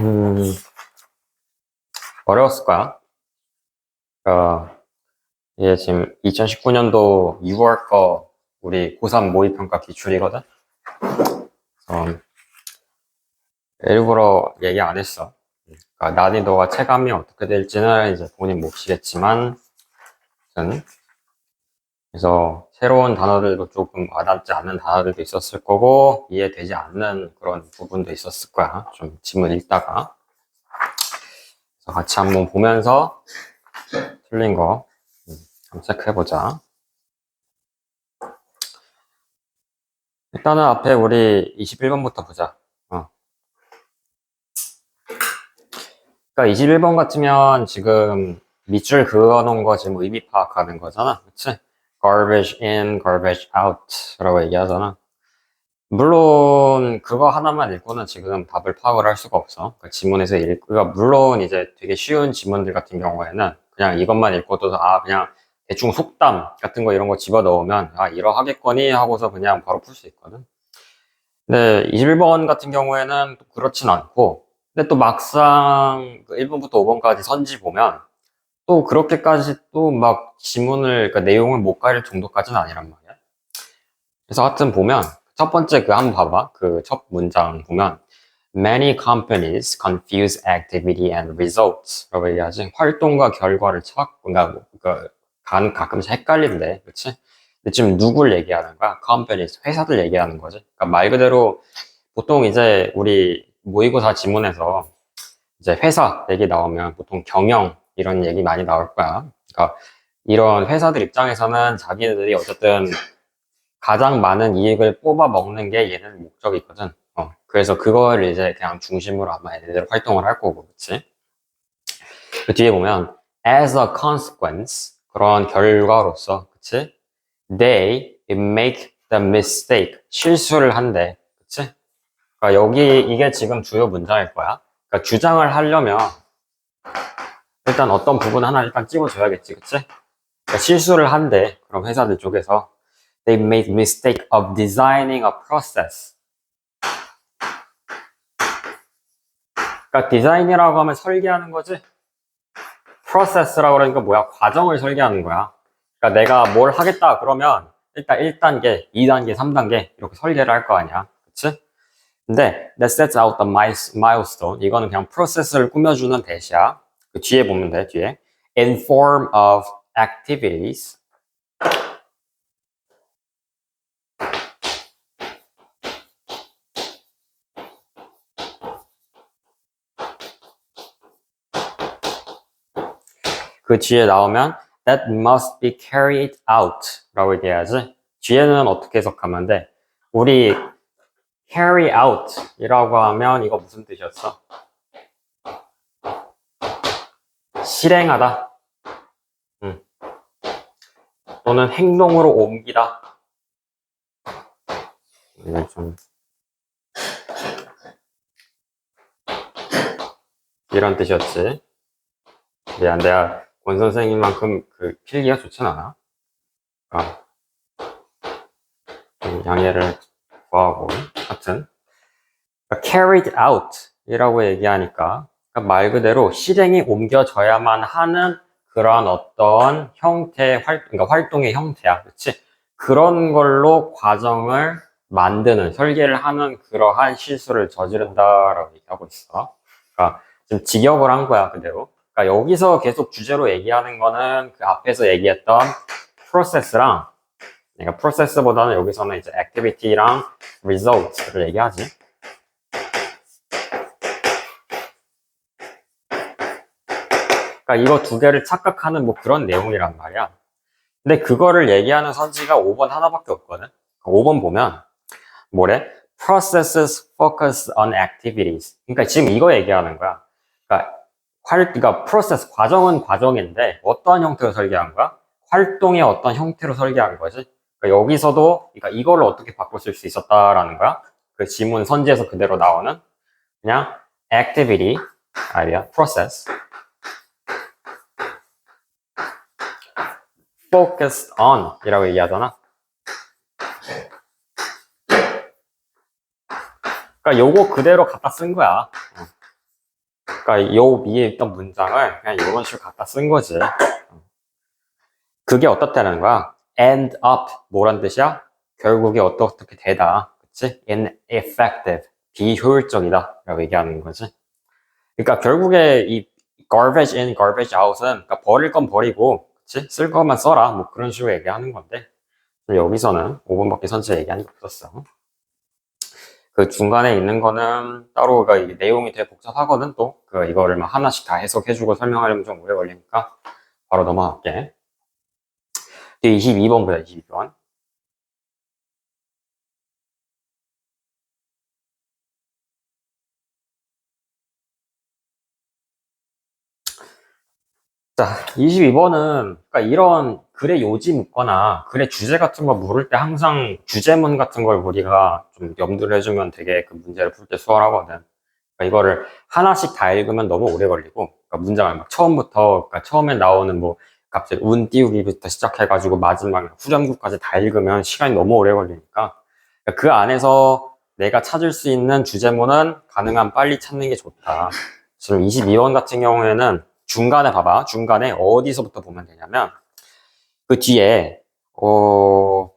음, 어려웠을 거야. 이게 지금 2019년도 6월 거 우리 고3 모의평가 기출이거든? 어, 일부러 얘기 안 했어. 난이도와 체감이 어떻게 될지는 이제 본인 몫이겠지만, 아무튼 그래서 새로운 단어들도 조금 와닿지 않는 단어들도 있었을 거고, 이해되지 않는 그런 부분도 있었을 거야. 좀 지문 읽다가. 그래서 같이 한번 보면서 틀린 거 한번 체크해보자. 일단은 앞에 우리 21번부터 보자. 그러니까 21번 같으면 지금 밑줄 그어놓은 거 지금 의미 파악하는 거잖아. 그치? garbage in, garbage out 라고 얘기하잖아. 물론 그거 하나만 읽고는 지금 답을 파악을 할 수가 없어. 그러니까 지문에서 그러니까 물론 이제 되게 쉬운 지문들 같은 경우에는 그냥 이것만 읽고도 그냥 대충 속담 같은 거 이런 거 집어넣으면 이러하겠거니 하고서 그냥 바로 풀 수 있거든. 근데 21번 같은 경우에는 또 그렇진 않고, 근데 또 막상 1번부터 5번까지 선지 보면 또 그렇게까지 또 막 지문을, 그러니까 내용을 못 가릴 정도까지는 아니란 말이야. 그래서 하여튼 보면 첫 번째 그 한번 봐봐. 그 첫 문장 보면 Many companies confuse activity and results 라고 얘기하지. 활동과 결과를 가끔씩 헷갈린대. 그치? 근데 지금 누굴 얘기하는 거야? companies, 회사들 얘기하는 거지. 그러니까 말 그대로 보통 이제 우리 모의고사 지문에서 이제 회사 얘기 나오면 보통 경영 이런 얘기 많이 나올 거야. 그러니까 이런 회사들 입장에서는 자기들이 어쨌든 가장 많은 이익을 뽑아 먹는 게 얘는 목적이 있거든. 그래서 그걸 이제 그냥 중심으로 아마 얘네들 활동을 할 거고, 그치? 그 뒤에 보면 as a consequence 그런 결과로서, 그치? They make the mistake 실수를 한대, 그치? 그러니까 이게 지금 주요 문장일 거야. 그러니까 주장을 하려면 일단 어떤 부분 하나 일단 찍어줘야겠지, 그치? 그러니까 실수를 한대. 그럼 회사들 쪽에서 they made mistake of designing a process. 그러니까 디자인이라고 하면 설계하는 거지. process라고 그러니까 뭐야? 과정을 설계하는 거야. 그러니까 내가 뭘 하겠다 그러면 일단 1단계, 2단계, 3단계 이렇게 설계를 할 거 아니야, 그치? 근데 that sets out the milestone. 이거는 그냥 프로세스를 꾸며주는 대시야. 그 뒤에 보면 돼, 뒤에. In form of activities. 그 뒤에 나오면 that must be carried out 라고 얘기해야지. 뒤에는 어떻게 해석하면 돼? 우리 carry out 이라고 하면 이거 무슨 뜻이었어? 실행하다. 또는 행동으로 옮기다. 이건 좀 이런 뜻이었지. 미안, 내가 권 선생님만큼 그 필기가 좋진 않아. 좀 양해를 구하고. 하여튼 carried out 이라고 얘기하니까 말 그대로 실행이 옮겨져야만 하는 그러한 어떤 그러니까 활동의 형태야. 그치? 그런 걸로 과정을 만드는, 설계를 하는 그러한 실수를 저지른다라고 얘기하고 있어. 그러니까 지금 직역을 한 거야, 그대로. 그러니까 여기서 계속 주제로 얘기하는 거는 그 앞에서 얘기했던 프로세스랑, 그러니까 프로세스보다는 여기서는 이제 액티비티랑 results를 얘기하지. 그러니까 이거 두 개를 착각하는 뭐 그런 내용이란 말이야. 근데 그거를 얘기하는 선지가 5번 하나밖에 없거든. 5번 보면 뭐래? Processes focus on activities. 그러니까 지금 이거 얘기하는 거야. 그러니까 process, 과정은 과정인데 어떠한 형태로 설계한 거야? 활동의 어떤 형태로 설계한 거지. 그러니까 여기서도 그러니까 이거를 어떻게 바꿔 쓸 수 있었다라는 거야. 그 지문 선지에서 그대로 나오는 그냥 activity, 아니야, process. focused on 이라고 얘기하잖아. 그러니까 요거 그대로 갖다 쓴 거야. 그러니까 요 위에 있던 문장을 그냥 이런 식으로 갖다 쓴 거지. 그게 어떻다는 거야? end up 뭐란 뜻이야? 결국에 어떻게 되다. 그치? ineffective 비효율적이다 라고 얘기하는 거지. 그러니까 결국에 이 garbage in, garbage out은 그러니까 버릴 건 버리고 그치? 쓸 것만 써라 뭐 그런 식으로 얘기하는 건데 여기서는 5분밖에 선체 얘기하는 게 없었어. 그 중간에 있는 거는 따로 그러니까 내용이 되게 복잡하거든 또 그 이거를 막 하나씩 다 해석해주고 설명하려면 좀 오래 걸리니까 바로 넘어갈게. 22번 보자. 22번. 자, 22번은 그러니까 이런 글의 요지 묻거나 글의 주제 같은 거 물을 때 항상 주제문 같은 걸 우리가 좀 염두를 해주면 되게 그 문제를 풀 때 수월하거든. 그러니까 이거를 하나씩 다 읽으면 너무 오래 걸리고 그러니까 문장을 막 처음부터 그러니까 처음에 나오는 뭐 갑자기 운 띄우기부터 시작해가지고 마지막 후렴구까지 다 읽으면 시간이 너무 오래 걸리니까 그러니까 그 안에서 내가 찾을 수 있는 주제문은 가능한 빨리 찾는 게 좋다. 지금 22번 같은 경우에는 중간에 봐봐. 중간에 어디서부터 보면 되냐면 그 뒤에 그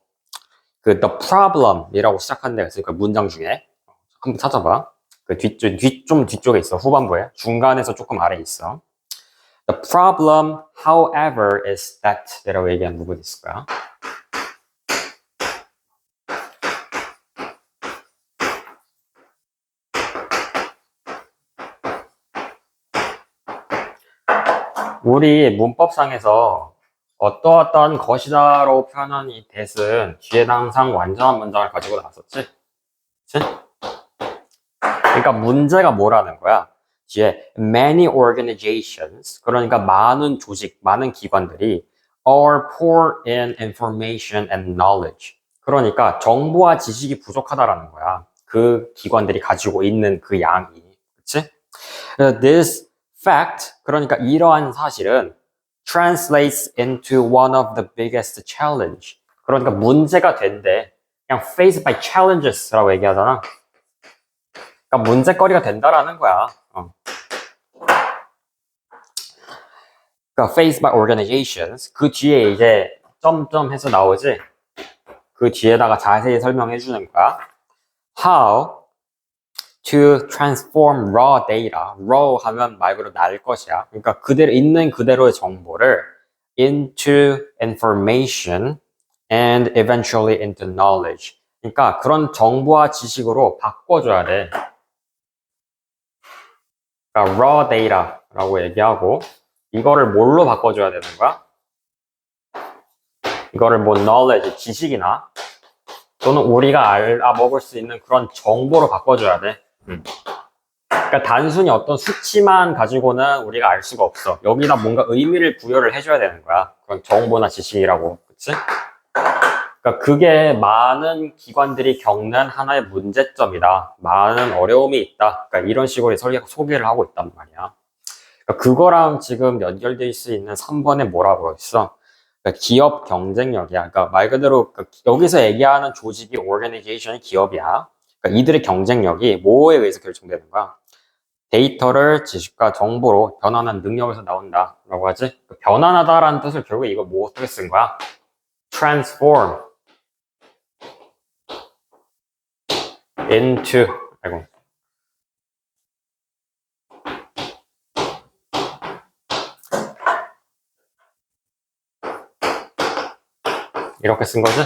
the problem이라고 시작하는 데가 있으니까 문장 중에 한번 찾아봐. 그 좀 뒤쪽에 있어. 후반부에. 중간에서 조금 아래에 있어. The problem, however, is that 이라고 얘기하는 부분이 있을 거야. 우리 문법상에서 어떠어떠한 것이다라고 표현한 이 that은 뒤에 항상 완전한 문장을 가지고 나왔었지? 그치? 그러니까 문제가 뭐라는 거야? 뒤에 many organizations, 그러니까 많은 조직, 많은 기관들이 are poor in information and knowledge. 그러니까 정보와 지식이 부족하다라는 거야. 그 기관들이 가지고 있는 그 양이. 그치? This fact, 그러니까 이러한 사실은 translates into one of the biggest challenge. 그러니까 문제가 된대. 그냥 faced by challenges라고 얘기하잖아. 그러니까 문제거리가 된다라는 거야. 그러니까 faced by organizations. 그 뒤에 이제 점점 해서 나오지. 그 뒤에다가 자세히 설명해 주는 거야. How to transform raw data. raw 하면 말 그대로 날 것이야. 그러니까 그대로 있는 그대로의 정보를 into information and eventually into knowledge. 그러니까 그런 정보와 지식으로 바꿔줘야 돼. 그러니까 raw data라고 얘기하고 이거를 뭘로 바꿔줘야 되는 거야? 이거를 뭐 knowledge, 지식이나 또는 우리가 알아먹을 수 있는 그런 정보로 바꿔줘야 돼. 그러니까 단순히 어떤 수치만 가지고는 우리가 알 수가 없어. 여기다 뭔가 의미를 부여를 해줘야 되는 거야. 그런 정보나 지식이라고. 그치? 그러니까 그게 많은 기관들이 겪는 하나의 문제점이다. 많은 어려움이 있다. 그러니까 이런 식으로 소개를 하고 있단 말이야. 그러니까 그거랑 지금 연결될 수 있는 3번에 뭐라고 했어? 그러니까 기업 경쟁력이야. 그러니까 말 그대로 여기서 얘기하는 조직이 organization이 기업이야. 그러니까 이들의 경쟁력이 뭐에 의해서 결정되는 거야? 데이터를 지식과 정보로 변환한 능력에서 나온다라고 하지. 변환하다라는 뜻을 결국에 이거 뭐 어떻게 쓴 거야? transform into 아이고 이렇게 쓴 거지?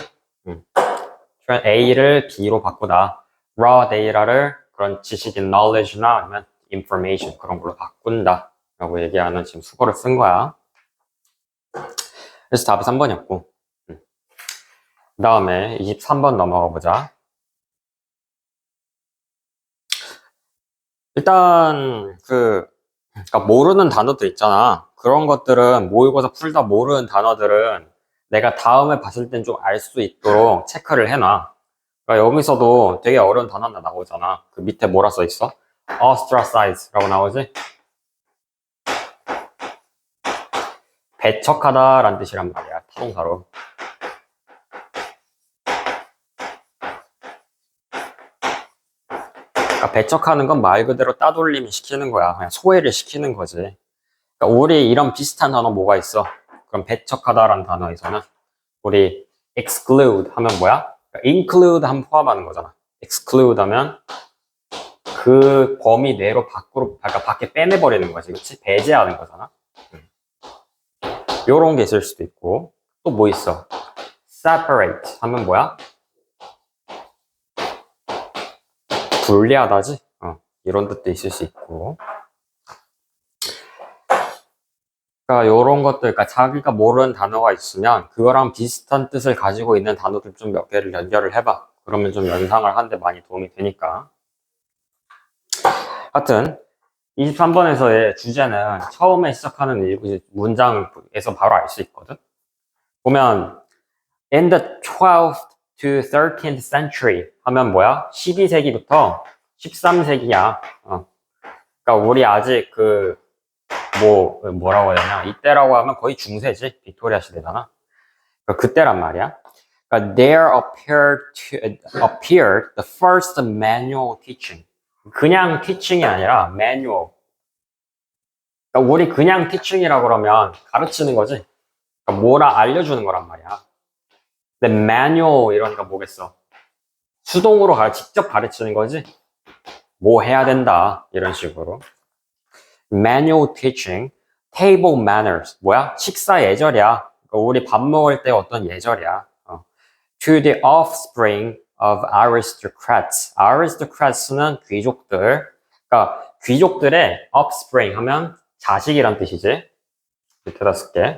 A를 B로 바꾸다. raw data를 그런 지식인 knowledge나 아니면 information 그런 걸로 바꾼다 라고 얘기하는 지금 수거를 쓴 거야. 그래서 답이 3번이었고 그 다음에 23번 넘어가 보자. 일단 그러니까 모르는 단어들 있잖아. 그런 것들은 모의고사 풀다 모르는 단어들은 내가 다음에 봤을 땐 좀 알 수 있도록 체크를 해놔. 그러니까 여기서도 되게 어려운 단어 하나 나오잖아. 그 밑에 뭐라 써 있어? ostracize라고 나오지? 배척하다라는 뜻이란 말이야. 타동사로. 그러니까 배척하는 건 말 그대로 따돌림을 시키는 거야. 그냥 소외를 시키는 거지. 그러니까 우리 이런 비슷한 단어 뭐가 있어? 그럼 배척하다라는 단어에서는 우리 exclude 하면 뭐야? 그러니까 include 하면 포함하는 거잖아. exclude 하면 그 범위 내로 밖으로, 그러니까 밖에 빼내버리는 거지. 그치? 배제하는 거잖아. 요런 게 있을 수도 있고. 또 뭐 있어? separate 하면 뭐야? 분리하다지? 이런 뜻도 있을 수 있고. 그러니까 요런 것들, 그러니까 자기가 모르는 단어가 있으면 그거랑 비슷한 뜻을 가지고 있는 단어들 좀 몇 개를 연결을 해봐. 그러면 좀 연상을 하는데 많이 도움이 되니까. 하여튼 23번에서의 주제는 처음에 시작하는 문장에서 바로 알 수 있거든. 보면 in the 12th to 13th century 하면 뭐야? 12세기부터 13세기야. 그러니까 우리 아직 뭐라고 해야 되냐? 이때라고 하면 거의 중세지. 빅토리아 시대잖아. 그러니까 그때란 말이야. 그러니까 there appeared the first manual teaching. 그냥 teaching이 아니라 manual. 그러니까 우리 그냥 teaching이라고 그러면 가르치는 거지. 그러니까 뭐라 알려주는 거란 말이야. 근데 manual 이러니까 뭐겠어? 수동으로 직접 가르치는 거지. 뭐 해야 된다 이런 식으로. manual teaching, table manners 뭐야? 식사 예절이야. 그러니까 우리 밥 먹을 때 어떤 예절이야. To the offspring of aristocrats. aristocrats는 귀족들. 그러니까 귀족들의 offspring 하면 자식이란 뜻이지. 밑에다 쓸게.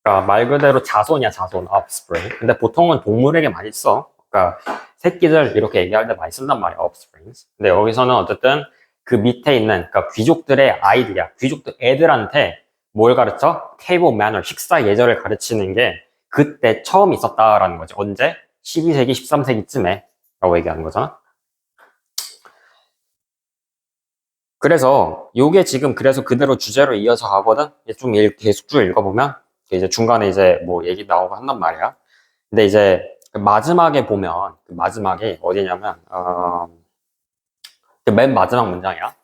그러니까 말 그대로 자손이야, 자손, offspring. 근데 보통은 동물에게 많이 써. 그러니까 새끼들 이렇게 얘기할 때 많이 쓴단 말이야, offsprings. 근데 여기서는 어쨌든 그 밑에 있는 그러니까 귀족들의 아이들이야. 귀족들 애들한테 뭘 가르쳐? table manner, 식사 예절을 가르치는 게 그때 처음 있었다라는 거지. 언제? 12세기, 13세기쯤에 라고 얘기하는 거잖아. 그래서 요게 지금 그래서 그대로 주제로 이어서 가거든. 좀 계속 쭉 읽어보면 이제 중간에 이제 뭐 얘기 나오고 한단 말이야. 근데 이제 그 마지막에 보면 그 마지막에 어디냐면 그맨 마지막 문장이야.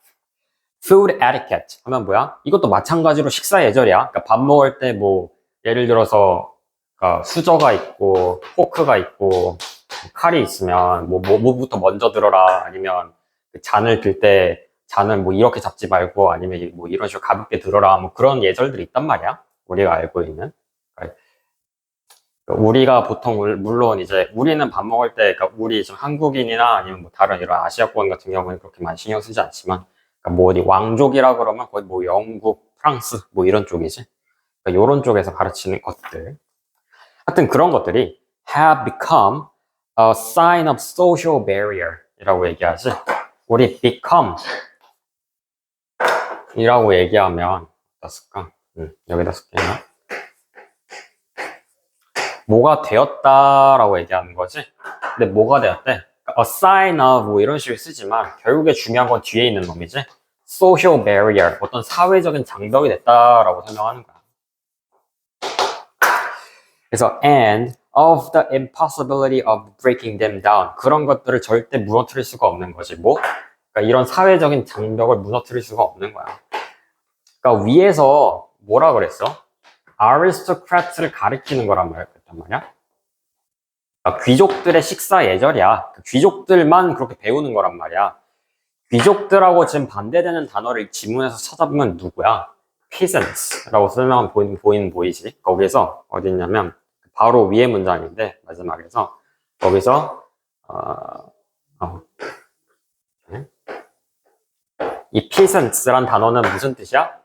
Food etiquette 하면 뭐야? 이것도 마찬가지로 식사 예절이야. 그러니까 밥 먹을 때 뭐 예를 들어서 그러니까 수저가 있고 포크가 있고 칼이 있으면 뭐부터 먼저 들어라 아니면 그 잔을 들 때 잔을 뭐 이렇게 잡지 말고 아니면 뭐 이런 식으로 가볍게 들어라 뭐 그런 예절들이 있단 말이야. 우리가 알고 있는. 그러니까 우리가 보통 물론 이제 우리는 밥 먹을 때 그러니까 우리 지금 한국인이나 아니면 뭐 다른 이런 아시아권 같은 경우는 그렇게 많이 신경 쓰지 않지만 그러니까 뭐 어디 왕족이라 그러면 거의 뭐 영국, 프랑스 뭐 이런 쪽이지. 그러니까 이런 쪽에서 가르치는 것들. 하여튼 그런 것들이 have become a sign of social barrier 이라고 얘기하지. 우리 become 이라고 얘기하면 어디다 쓸까? 여기다 쓸게. 뭐가 되었다라고 얘기하는 거지. 근데 뭐가 되었대? a sign of 뭐 이런 식으로 쓰지만 결국에 중요한 건 뒤에 있는 놈이지. social barrier 어떤 사회적인 장벽이 됐다라고 설명하는 거야. 그래서 and of the impossibility of breaking them down 그런 것들을 절대 무너뜨릴 수가 없는 거지. 뭐? 그러니까 이런 사회적인 장벽을 무너뜨릴 수가 없는 거야. 그러니까 위에서 뭐라 그랬어? aristocrats를 가리키는 거란 말이야. 그러니까 귀족들의 식사 예절이야. 귀족들만 그렇게 배우는 거란 말이야. 귀족들하고 지금 반대되는 단어를 지문에서 찾아보면 누구야? peasants라고 설명하면 보이지? 거기서 어디 있냐면 바로 위에 문장인데 마지막에서 거기서 이 peasants란 단어는 무슨 뜻이야?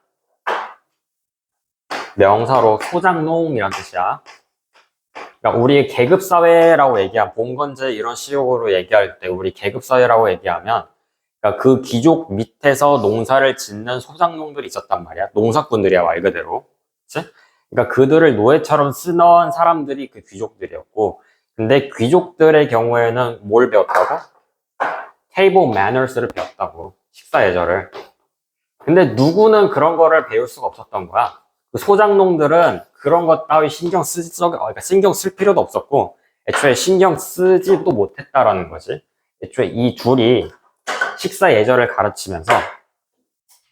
명사로 소장농이란 뜻이야. 그러니까 우리 계급사회라고 얘기한 봉건제 이런 식으로 얘기할 때 우리 계급사회라고 얘기하면 그러니까 그 귀족 밑에서 농사를 짓는 소장농들이 있었단 말이야. 농사꾼들이야 말 그대로. 그치? 그러니까 그들을 노예처럼 쓰던 사람들이 그 귀족들이었고 근데 귀족들의 경우에는 뭘 배웠다고? 테이블 매너스를 배웠다고. 식사 예절을. 근데 누구는 그런 거를 배울 수가 없었던 거야. 그 소장농들은 그런 것 따위 그러니까 신경 쓸 필요도 없었고, 애초에 신경 쓰지도 못했다라는 거지. 애초에 이 둘이 식사 예절을 가르치면서,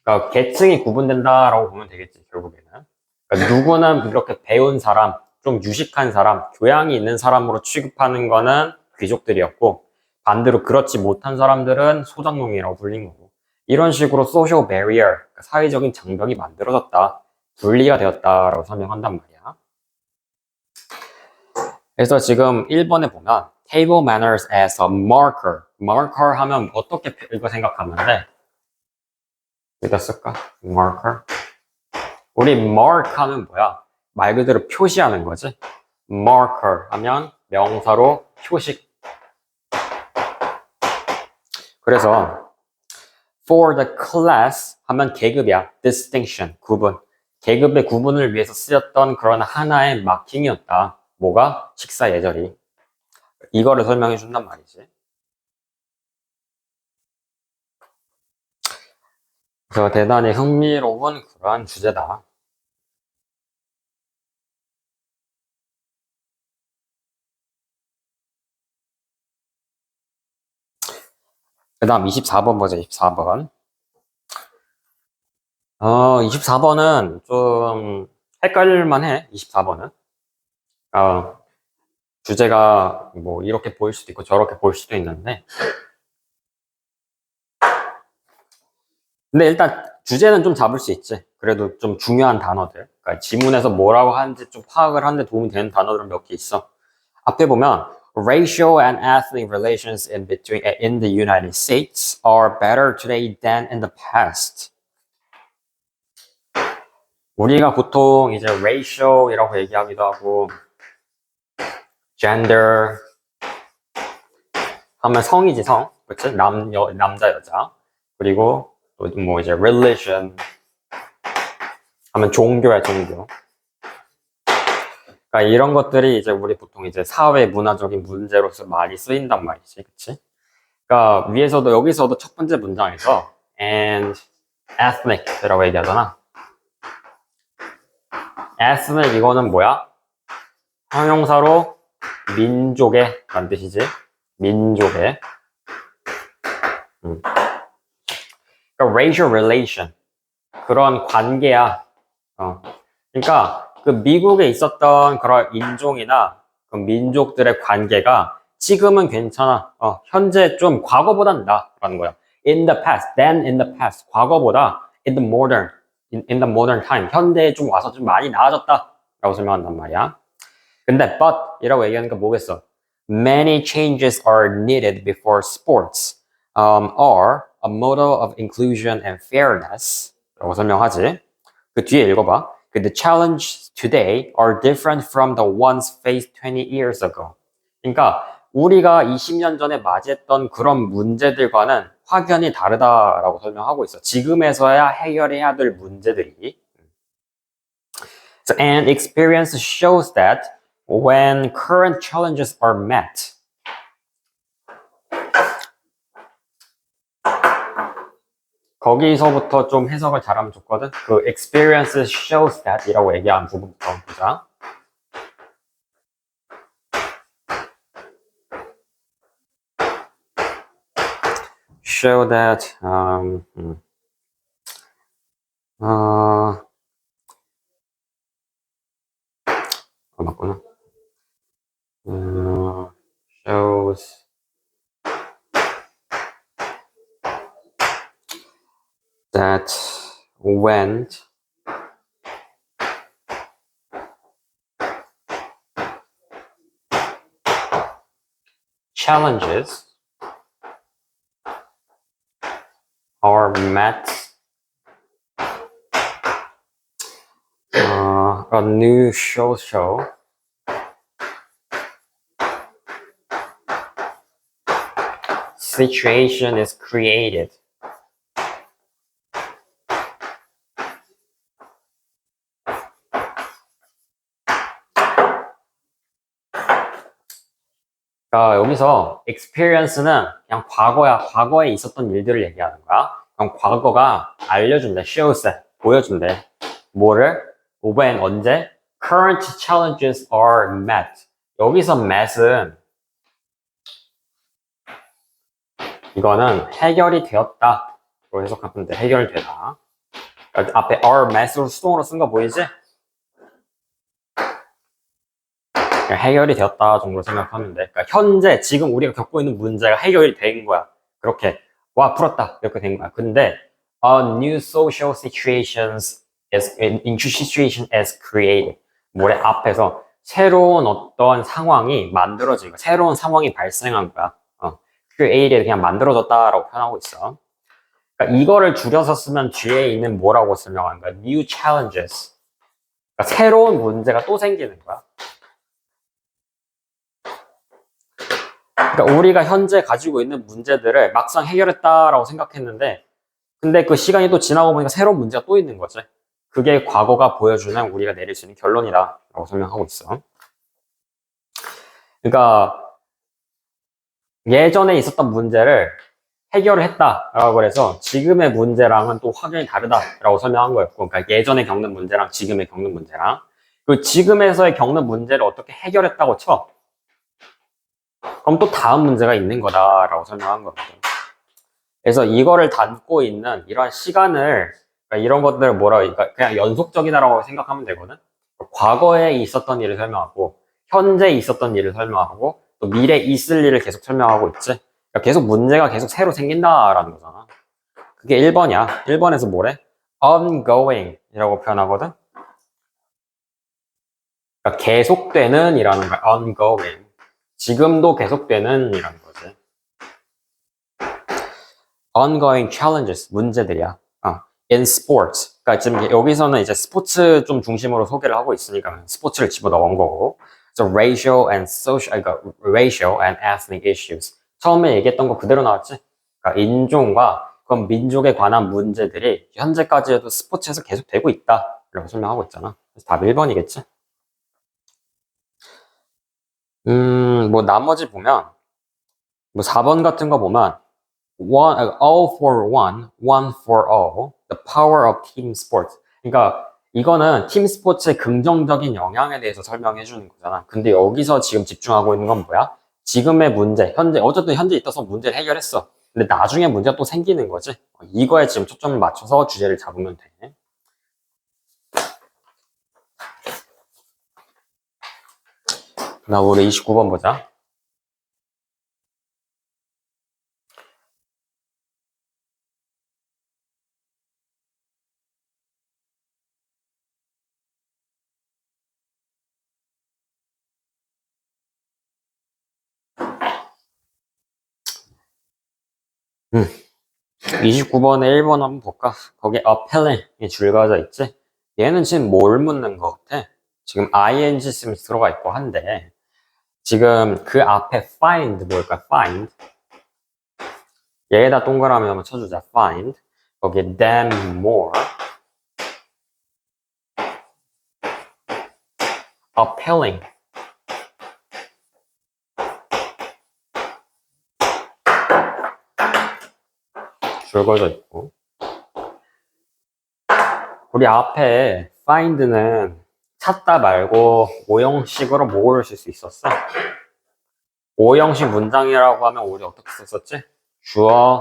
그러니까 계층이 구분된다라고 보면 되겠지, 결국에는. 그러니까 누구는 이렇게 배운 사람, 좀 유식한 사람, 교양이 있는 사람으로 취급하는 거는 귀족들이었고, 반대로 그렇지 못한 사람들은 소장농이라고 불린 거고. 이런 식으로 social barrier, 그러니까 사회적인 장벽이 만들어졌다, 분리가 되었다라고 설명한단 말이야. 그래서 지금 1번에 보면 table manners as a marker. marker 하면 어떻게 이거 생각하면 돼? 여기다 쓸까? marker. 우리 mark 하면 뭐야? 말 그대로 표시하는 거지. marker 하면 명사로 표식. 그래서 for the class 하면 계급이야. distinction, 구분. 계급의 구분을 위해서 쓰였던 그런 하나의 마킹이었다. 뭐가? 식사 예절이. 이거를 설명해 준단 말이지. 그래서 대단히 흥미로운 그러한 주제다. 그 다음 24번 보자, 24번. 24번은 좀 헷갈릴만 해, 24번은. 주제가 뭐 이렇게 보일 수도 있고 저렇게 보일 수도 있는데. 근데 일단 주제는 좀 잡을 수 있지. 그래도 좀 중요한 단어들. 그러니까 지문에서 뭐라고 하는지 좀 파악을 하는데 도움이 되는 단어들은 몇 개 있어. 앞에 보면 racial and ethnic relations in the United States are better today than in the past. 우리가 보통 이제 racial이라고 얘기하기도 하고 gender 하면 성이지 성, 그렇지? 남자 여자. 그리고 뭐 이제 religion 하면 종교야 종교. 그러니까 이런 것들이 이제 우리 보통 이제 사회 문화적인 문제로서 많이 쓰인단 말이지, 그렇지? 그러니까 위에서도 여기서도 첫 번째 문장에서 and ethnic이라고 얘기하잖아. ethnic 이거는 뭐야? 형용사로 민족의 라는 뜻이지. 민족의. 그러니까 racial relation 그런 관계야. 그러니까 그 미국에 있었던 그런 인종이나 그 민족들의 관계가 지금은 괜찮아. 현재 좀 과거보단 나라는 거야. In the past, then in the past. 과거보다 in the modern time. 현대에 좀 와서 좀 많이 나아졌다. 라고 설명한단 말이야. 근데 but 이라고 얘기하는 게 뭐겠어? Many changes are needed before sports are a model of inclusion and fairness. 라고 설명하지. 그 뒤에 읽어봐. The challenges today are different from the ones faced 20 years ago. 그러니까 우리가 20년 전에 맞이했던 그런 문제들과는 확연히 다르다라고 설명하고 있어. 지금에서야 해결해야 될 문제들이. So, and experience shows that when current challenges are met, 거기서부터 좀 해석을 잘하면 좋거든. 그 experience shows that 이라고 얘기한 부분부터 보자. show that 맞구나. shows that when challenges are met, a new show situation is created. 여기서 experience는 그냥 과거야. 과거에 있었던 일들을 얘기하는 거야. 그럼 과거가 알려준대, shows, 보여준대. 뭐를? when, 언제? current challenges are met. 여기서 met은 이거는 해결이 되었다. 로 해석하면 돼. 해결되다. 그러니까 앞에 are met으로 수동으로 쓴 거 보이지? 그러니까 해결이 되었다 정도로 생각하면 돼. 그러니까 현재 지금 우리가 겪고 있는 문제가 해결이 된 거야. 그렇게 와 풀었다 이렇게 된 거야. 근데 a new social situation is created. 뭐래 앞에서 새로운 어떤 상황이 만들어진 거야. 새로운 상황이 발생한 거야. created 그냥 만들어졌다라고 표현하고 있어. 그러니까 이거를 줄여서 쓰면 뒤에 있는 뭐라고 설명하는 거야? new challenges. 그러니까 새로운 문제가 또 생기는 거야. 그러니까 우리가 현재 가지고 있는 문제들을 막상 해결했다라고 생각했는데 근데 그 시간이 또 지나고 보니까 새로운 문제가 또 있는 거지. 그게 과거가 보여주는 우리가 내릴 수 있는 결론이다 라고 설명하고 있어. 그러니까 예전에 있었던 문제를 해결을 했다라고 해서 지금의 문제랑은 또 확연히 다르다라고 설명한 거였고, 그러니까 예전에 겪는 문제랑 지금에 겪는 문제랑 그 지금에서의 겪는 문제를 어떻게 해결했다고 쳐. 그럼 또 다음 문제가 있는 거다라고 설명한 거거든. 그래서 이거를 담고 있는 이러한 시간을 그러니까 이런 것들을 그러니까 그냥 연속적이다라고 생각하면 되거든. 과거에 있었던 일을 설명하고 현재에 있었던 일을 설명하고 또 미래에 있을 일을 계속 설명하고 있지. 그러니까 계속 문제가 계속 새로 생긴다라는 거잖아. 그게 1번이야. 1번에서 뭐래? ongoing 이라고 표현하거든. 그러니까 계속되는 이라는 거야. ongoing. 지금도 계속되는 이라는 거지. ongoing challenges, 문제들이야. in sports. 그러니까 지금 여기서는 이제 스포츠 좀 중심으로 소개를 하고 있으니까 스포츠를 집어넣은 거고. So racial and social, 그러니까 racial and ethnic issues. 처음에 얘기했던 거 그대로 나왔지? 그러니까 인종과 그건 민족에 관한 문제들이 현재까지도 스포츠에서 계속 되고 있다. 라고 설명하고 있잖아. 그래서 답 1번이겠지? 뭐 나머지 보면 뭐 4번 같은 거 보면 all for one for all, the power of team sports. 그러니까 이거는 팀 스포츠의 긍정적인 영향에 대해서 설명해 주는 거잖아. 근데 여기서 지금 집중하고 있는 건 뭐야? 지금의 문제, 어쨌든 현재 있어서 문제를 해결했어. 근데 나중에 문제가 또 생기는 거지. 이거에 지금 초점을 맞춰서 주제를 잡으면 돼. 나 우리 29번 보자. 29번에 1번 한번 볼까? 거기에 appelling이 줄가져 있지? 얘는 지금 뭘 묻는 것 같아? 지금 ing 쓰면 들어가 있고 한데 지금 그 앞에 find 뭘까? find 얘에다 동그라미 한번 쳐주자. find 거기에 them more appealing 줄거져 있고 우리 앞에 find는 찾다 말고 오형식으로 뭐를 쓸 수 있었어? 오형식 문장이라고 하면 우리 어떻게 썼었지? 주어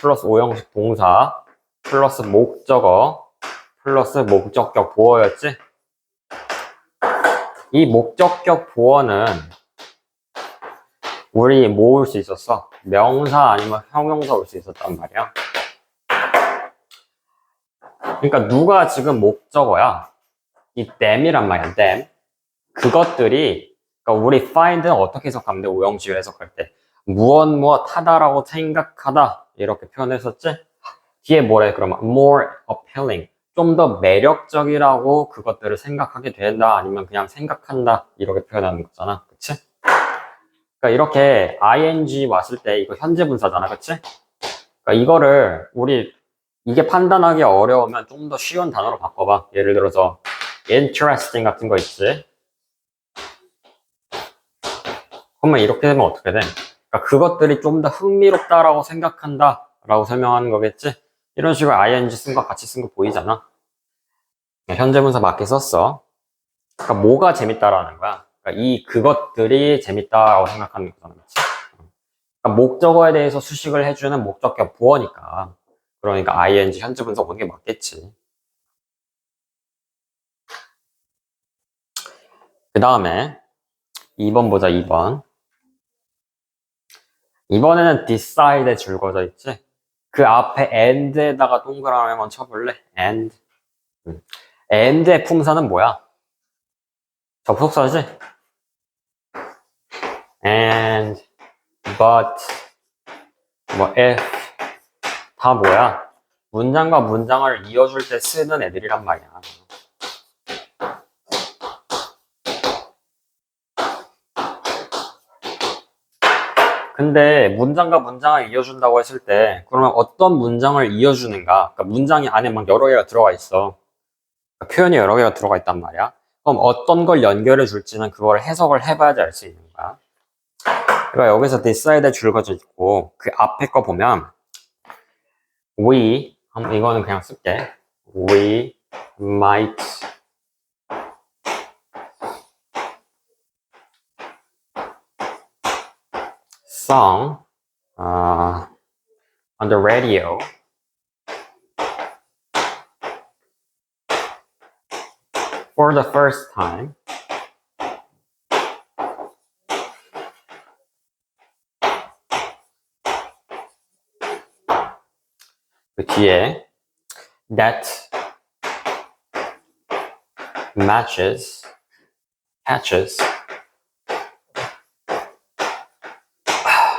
플러스 오형식 동사 플러스 목적어 플러스 목적격 보어였지? 이 목적격 보어는 우리 뭐 올 수 있었어? 명사 아니면 형용사 올 수 있었단 말이야. 그러니까 누가 지금 목적어야? 이 them이란 말이야, them. 그것들이 그러니까 우리 find는 어떻게 해석하면 돼? 오형식을 해석할 때 무엇 하다라고 생각하다 이렇게 표현했었지? 뒤에 뭐래? 그러면 more appealing 좀 더 매력적이라고 그것들을 생각하게 된다 아니면 그냥 생각한다 이렇게 표현하는 거잖아, 그치? 그러니까 이렇게 ing 왔을 때 이거 현재 분사잖아, 그치? 그러니까 이거를 우리 이게 판단하기 어려우면 좀 더 쉬운 단어로 바꿔봐. 예를 들어서 interesting 같은 거 있지? 그러면 이렇게 되면 어떻게 돼? 그러니까 그것들이 좀 더 흥미롭다라고 생각한다 라고 설명하는 거겠지? 이런 식으로 ing 쓴 거 같이 쓴 거 보이잖아. 현재분사 맞게 썼어. 그러니까 뭐가 재밌다라는 거야. 그러니까 이 그것들이 재밌다라고 생각하는 거잖아. 그치? 그러니까 목적어에 대해서 수식을 해주는 목적격 부어니까. 그러니까 ing 현재분사 오는 게 맞겠지. 그 다음에 2번 보자. 2번. 이번에는 decide 줄거져 있지. 그 앞에 and에다가 동그라미 한번 쳐볼래? and. and의 품사는 뭐야? 접속사지? and, but, 뭐 if 다 뭐야? 문장과 문장을 이어줄 때 쓰는 애들이란 말이야. 근데 문장과 문장을 이어준다고 했을 때 그러면 어떤 문장을 이어주는가? 그러니까 문장이 안에 막 여러 개가 들어가 있어. 그러니까 표현이 여러 개가 들어가 있단 말이야. 그럼 어떤 걸 연결해 줄지는 그걸 해석을 해봐야지 알 수 있는 거야. 그러니까 여기서 decide 줄거져 있고 그 앞에 거 보면 이거는 그냥 쓸게. We might song on the radio for the first time 그 뒤에 that catches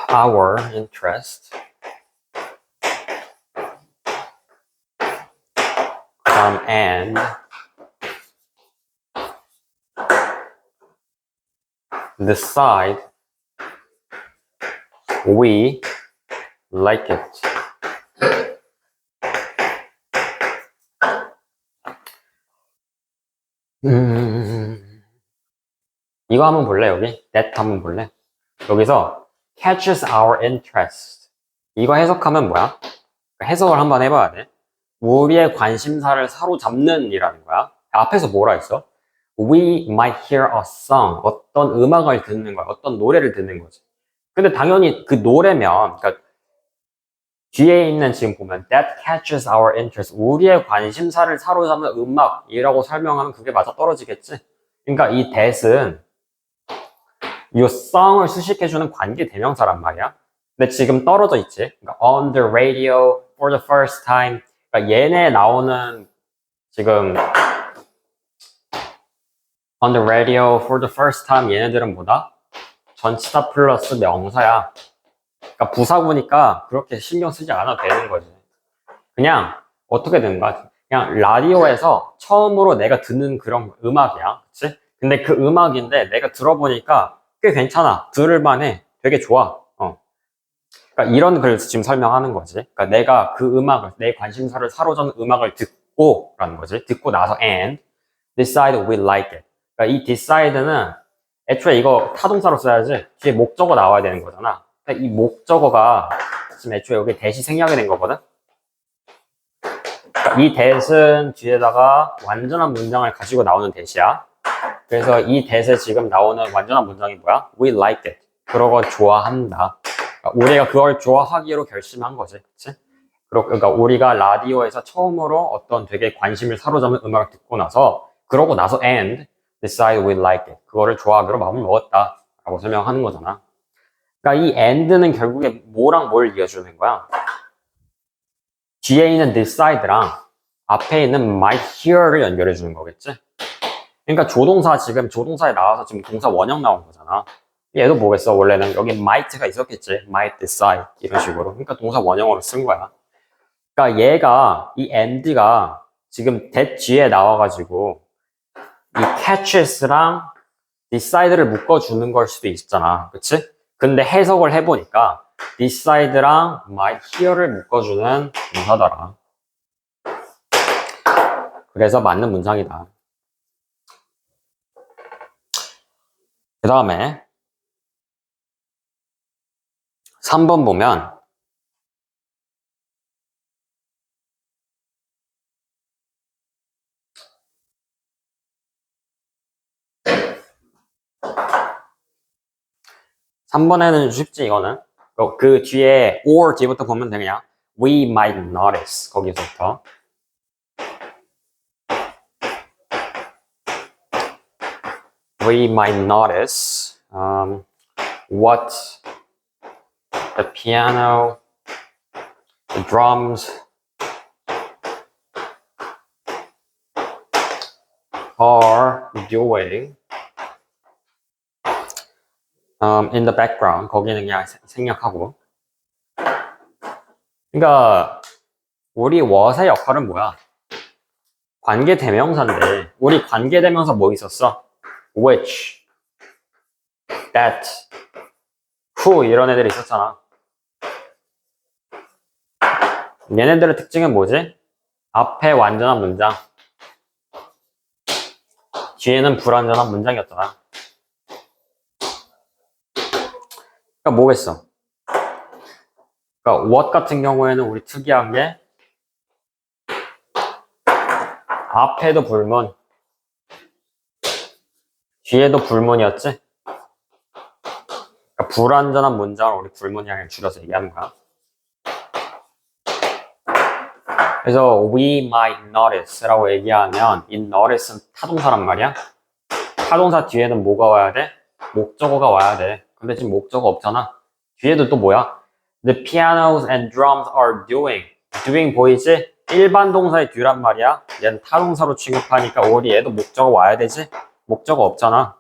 our interest and decide we like it. 이거 한번 볼래, 여기? that 한번 볼래? 여기서 catches our interest. 이거 해석하면 뭐야? 해석을 한번 해봐야 돼. 우리의 관심사를 사로잡는 이라는 거야. 앞에서 뭐라 했어? We might hear a song. 어떤 음악을 듣는 거야. 어떤 노래를 듣는 거지. 근데 당연히 그 노래면, 그러니까 뒤에 있는 지금 보면 that catches our interest. 우리의 관심사를 사로잡는 음악이라고 설명하면 그게 맞아 떨어지겠지. 그러니까 이 that은 이 song을 수식해주는 관계 대명사란 말이야. 근데 지금 떨어져 있지. 그러니까 on the radio for the first time. 그러니까 얘네 나오는 지금 on the radio for the first time 얘네들은 뭐다? 전치사 플러스 명사야. 그러니까 부사구니까 그렇게 신경 쓰지 않아도 되는 거지. 그냥 어떻게 되는가? 그냥 라디오에서 처음으로 내가 듣는 그런 음악이야. 그치? 근데 그 음악인데 내가 들어보니까 꽤 괜찮아. 들을만해. 되게 좋아. 그러니까 이런 걸 지금 설명하는 거지. 그러니까 내가 그 음악을, 내 관심사를 사로잡는 음악을 듣고 라는 거지. 듣고 나서 and decide we like it. 그러니까 이 decide는 애초에 이거 타동사로 써야지 뒤에 목적어 나와야 되는 거잖아. 그러니까 이 목적어가 지금 애초에 여기 대시 생략이 된 거거든. 그러니까 이 that은 뒤에다가 완전한 문장을 가지고 나오는 that이야. 그래서 이 that에 지금 나오는 완전한 문장이 뭐야? We like it. 그러고 좋아한다. 그러니까 우리가 그걸 좋아하기로 결심한 거지. 그치? 그러니까 우리가 라디오에서 처음으로 어떤 되게 관심을 사로잡는 음악을 듣고 나서 그러고 나서 and decide we like it. 그거를 좋아하기로 마음을 먹었다. 라고 설명하는 거잖아. 그러니까 이 and는 결국에 뭐랑 뭘 이어주는 거야? 뒤에 있는 decide랑 앞에 있는 might hear를 연결해 주는 거겠지? 그러니까 조동사 지금 조동사에 나와서 지금 동사 원형 나온 거잖아. 얘도 뭐겠어? 원래는 여기 might가 있었겠지. might decide 이런 식으로. 그러니까 동사 원형으로 쓴 거야. 그러니까 얘가 이 and가 지금 that 뒤에 나와가지고 이 catches랑 decide를 묶어주는 걸 수도 있잖아. 그치? 근데 해석을 해보니까 decide랑 might hear를 묶어주는 동사더라. 그래서 맞는 문장이다. 그 다음에 3번 보면 3번에는 쉽지 이거는. 그 뒤에 or 뒤부터 보면 돼 그냥. We might notice 거기서부터. We might notice what the piano, the drums are doing in the background. 거기는 그냥 생략하고. 그러니까 우리 what의 역할은 뭐야? 관계대명사인데 우리 관계대명사 뭐 있었어? which, that, who 이런 애들이 있었잖아. 얘네들의 특징은 뭐지? 앞에 완전한 문장, 뒤에는 불완전한 문장이었잖아. 그러니까 뭐겠어? 그러니까 what 같은 경우에는 우리 특이한 게 앞에도 불문, 뒤에도 불문이었지? 그러니까 불완전한 문장을 우리 불문이랑 줄여서 얘기하는 거야. 그래서 we might notice라고 얘기하면 이 notice는 타동사란 말이야. 타동사 뒤에는 뭐가 와야 돼? 목적어가 와야 돼. 근데 지금 목적어 없잖아. 뒤에도 또 뭐야? The pianos and drums are doing. doing 보이지? 일반 동사의 do란 말이야. 얘는 타동사로 취급하니까 우리 얘도 목적어 와야 되지? 목적어 없잖아.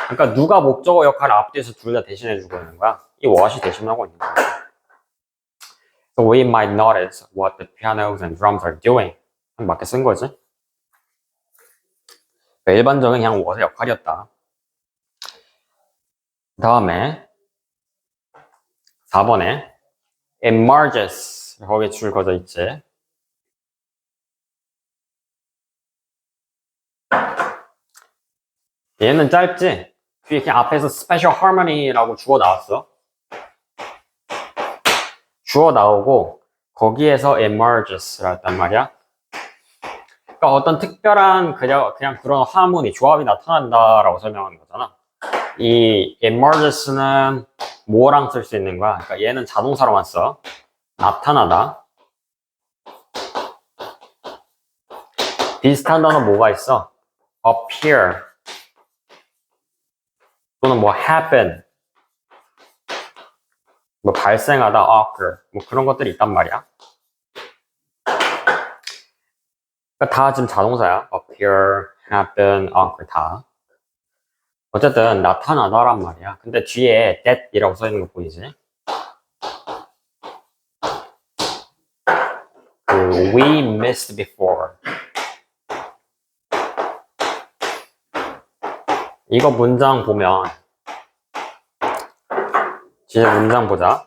그러니까 누가 목적어 역할을 앞뒤에서 둘 다 대신해주고 있는 거야. 이 what이 대신하고 있는 거야. So we might notice what the pianos and drums are doing. 맞게 쓴 거지. 일반적인 그냥 what의 역할이었다. 다음에 4번에 emerges 거기에 줄 거져 있지. 얘는 짧지? 뒤에 그냥 앞에서 special harmony라고 주어 나왔어. 주어 나오고 거기에서 emerges라단 말이야. 그러니까 어떤 특별한 그냥 그런 하모니, 조합이 나타난다라고 설명하는 거잖아. 이 emerges는 뭐랑 쓸 수 있는 거야? 그러니까 얘는 자동사로만 써. 나타나다. 비슷한 단어 뭐가 있어? appear 또는 뭐 happen 뭐 발생하다, occur 뭐 그런 것들이 있단 말이야. 그러니까 다 지금 자동사야. appear, happen, occur 다. 어쨌든 나타나다란 말이야. 근데 뒤에 that이라고 써 있는 거 보이지? 그 we missed before. 이거 문장 보면 진짜 문장 보자.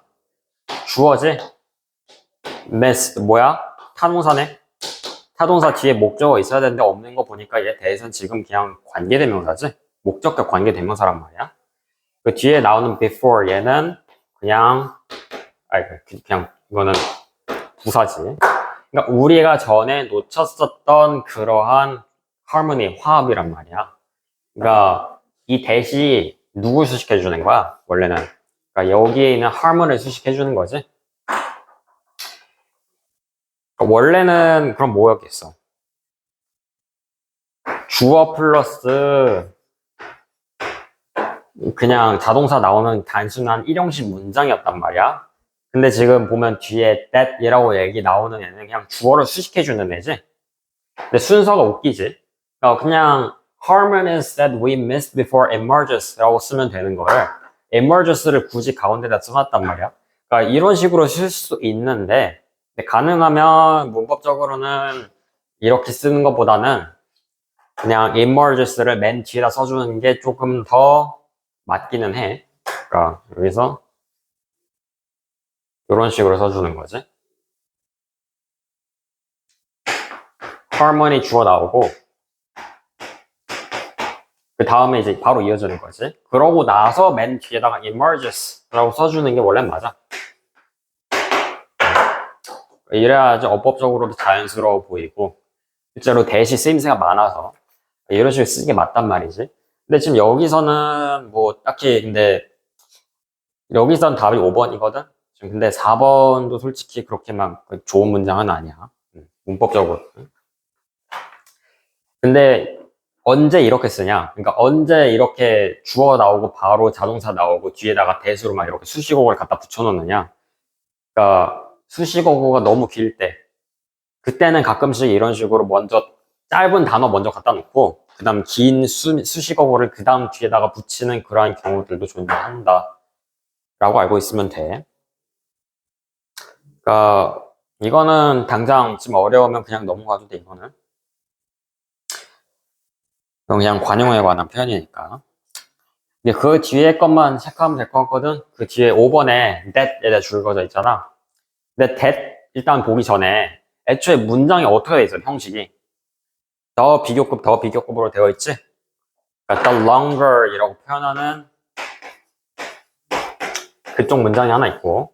주어지? missed 뭐야? 타동사네. 타동사 뒤에 목적어 있어야 되는데 없는 거 보니까 얘 대해서는 지금 그냥 관계대명사지? 목적격 관계대명사란 말이야. 그 뒤에 나오는 before 얘는 그냥 이거는 부사지. 그러니까 우리가 전에 놓쳤었던 그러한 harmony, 화합이란 말이야. 그러니까 이 대시 누굴 수식해 주는 거야? 원래는. 그러니까 여기에 있는 harmony를 수식해 주는 거지. 그러니까 원래는 그럼 뭐였겠어? 주어 플러스 그냥 자동사 나오는 단순한 일형식 문장이었단 말이야. 근데 지금 보면 뒤에 that 얘라고 얘기 나오는 애는 그냥 주어를 수식해주는 애지. 근데 순서가 웃기지. 그냥 harmonies that we missed before emerges 라고 쓰면 되는 거를 emerges를 굳이 가운데다 써놨단 말이야. 그러니까 이런 식으로 쓸 수 있는데 가능하면 문법적으로는 이렇게 쓰는 것보다는 그냥 emerges를 맨 뒤에다 써주는 게 조금 더 맞기는 해. 그러니까 여기서 이런 식으로 써주는 거지. harmony 주어 나오고 그 다음에 이제 바로 이어지는 거지. 그러고 나서 맨 뒤에다가 emerges라고 써주는 게 원래 맞아. 이래야지 어법적으로도 자연스러워 보이고 실제로 대시 쓰임새가 많아서 이런 식으로 쓰는 게 맞단 말이지. 근데 지금 여기서는 뭐 딱히 근데 여기선 답이 5번이거든? 근데 4번도 솔직히 그렇게 막 좋은 문장은 아니야. 문법적으로. 근데 언제 이렇게 쓰냐? 그러니까 언제 이렇게 주어 나오고 바로 자동사 나오고 뒤에다가 대수로 막 이렇게 수식어를 갖다 붙여놓느냐? 그러니까 수식어가 너무 길 때. 그때는 가끔씩 이런 식으로 먼저 짧은 단어 먼저 갖다 놓고 그 다음 긴 수식어를 그 다음 뒤에다가 붙이는 그러한 경우들도 존재한다 라고 알고 있으면 돼. 그러니까 이거는 당장 지금 어려우면 그냥 넘어가도 돼. 이거는 그냥 관용어에 관한 표현이니까. 근데 그 뒤에 것만 체크하면 될 것 같거든. 그 뒤에 5번에 that에다 줄거져 있잖아. 근데 that 일단 보기 전에 애초에 문장이 어떻게 돼 있어? 형식이 더 비교급 더 비교급으로 되어 있지. 그러니까 the longer 이라고 표현하는 그쪽 문장이 하나 있고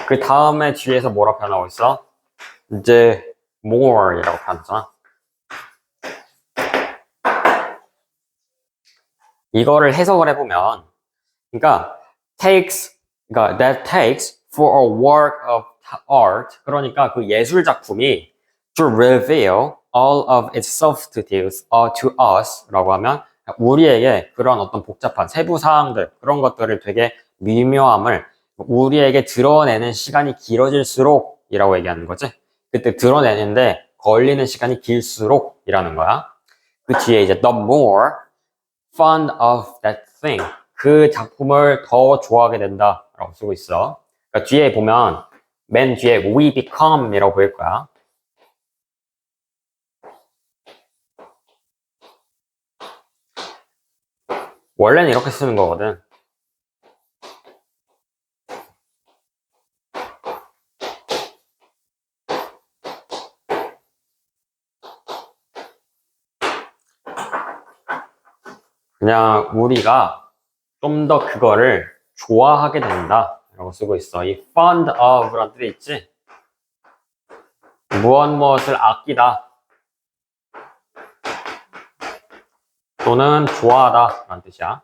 그 다음에 뒤에서 뭐라 표현하고 있어? 이제 more 이라고 표현하잖아. 이거를 해석을 해보면 그러니까 그러니까 that takes for a work of art 그러니까 그 예술 작품이 to reveal all of its subtleties to us 라고 하면 우리에게 그런 어떤 복잡한 세부 사항들 그런 것들을 되게 미묘함을 우리에게 드러내는 시간이 길어질수록 이라고 얘기하는 거지. 그때 드러내는데 걸리는 시간이 길수록 이라는 거야. 그 뒤에 이제 the more fond of that thing 그 작품을 더 좋아하게 된다 라고 쓰고 있어. 그러니까 뒤에 보면 맨 뒤에 we become 이라고 보일 거야. 원래는 이렇게 쓰는 거거든. 그냥 우리가 좀 더 그거를 좋아하게 된다 라고 쓰고 있어. 이 fond of 라는 뜻이 있지. 무엇을 아끼다 또는 좋아하다 라는 뜻이야.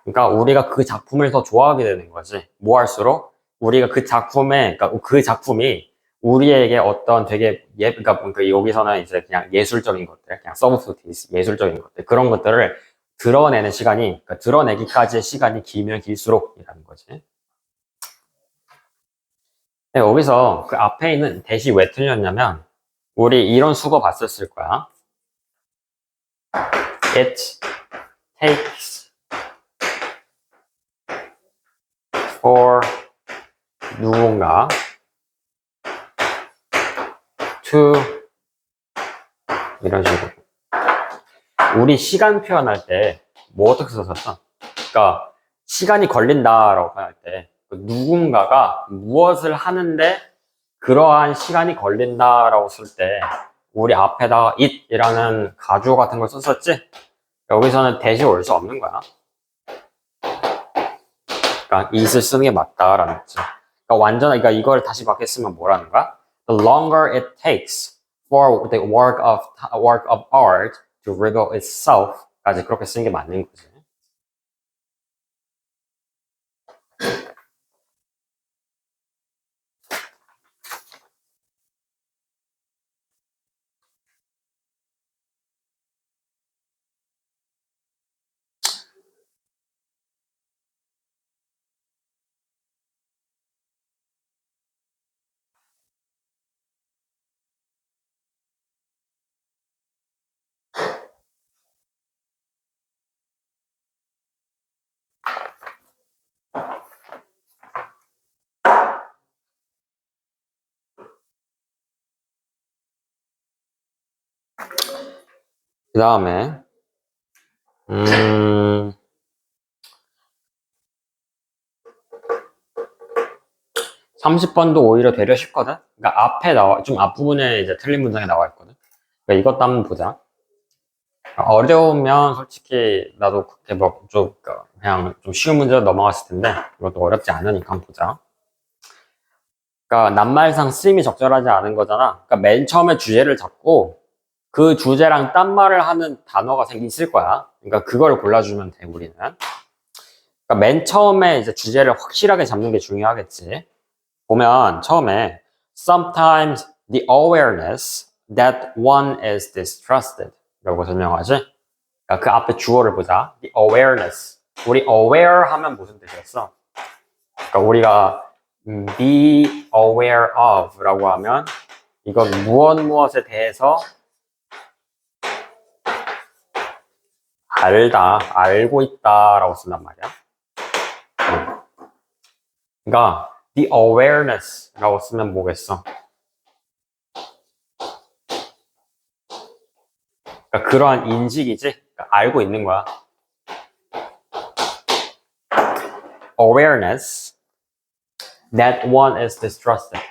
그러니까 우리가 그 작품을 더 좋아하게 되는 거지. 뭐 할수록 우리가 그 작품에, 그러니까 그 작품이 우리에게 어떤 되게 그러니까 여기서는 이제 그냥 예술적인 것들, 그냥 서브스티스 예술적인 것들 그런 것들을 드러내는 시간이, 그러니까 드러내기까지의 시간이 길면 길수록이라는 거지. 네, 여기서 그 앞에 있는 대시 왜 틀렸냐면 우리 이런 수거 봤었을 거야. It takes for 누군가 to 이런 식으로 우리 시간 표현할 때 뭐 어떻게 썼었어? 그러니까 시간이 걸린다라고 표현할 때 누군가가 무엇을 하는데 그러한 시간이 걸린다라고 쓸 때 우리 앞에다가 it이라는 가주어 같은 걸 썼었지? 여기서는 대시 올 수 없는 거야. 그러니까 it을 쓰는 게 맞다라는 거지. 그러니까 그러니까 이걸 다시 바뀌었으면 뭐라는 거야? The longer it takes for the work of art to reveal itself까지 그렇게 쓰는 게 맞는 거지. 그 다음에 30번도 오히려 되려 쉽거든? 그러니까 좀 앞부분에 이제 틀린 문장이 나와 있거든? 그러니까 이것도 한번 보자. 어려우면 솔직히 나도 그렇게 그냥 좀 쉬운 문제로 넘어갔을 텐데 이것도 어렵지 않으니까 한번 보자. 그러니까 낱말상 쓰임이 적절하지 않은 거잖아. 그러니까 맨 처음에 주제를 잡고 그 주제랑 딴 말을 하는 단어가 있을 거야. 그러니까 그걸 골라주면 돼, 우리는. 그러니까 맨 처음에 이제 주제를 확실하게 잡는 게 중요하겠지. 보면 처음에 sometimes the awareness that one is distrusted 라고 설명하지. 그러니까 그 앞에 주어를 보자. the awareness. 우리 aware 하면 무슨 뜻이었어? 그러니까 우리가 be aware of 라고 하면 이건 무엇에 대해서 알고 있다라고 쓴단 말이야. 그러니까 the awareness라고 쓰면 뭐겠어? 그러니까 그러한 인식이지. 그러니까 알고 있는 거야. awareness that one is distrusted.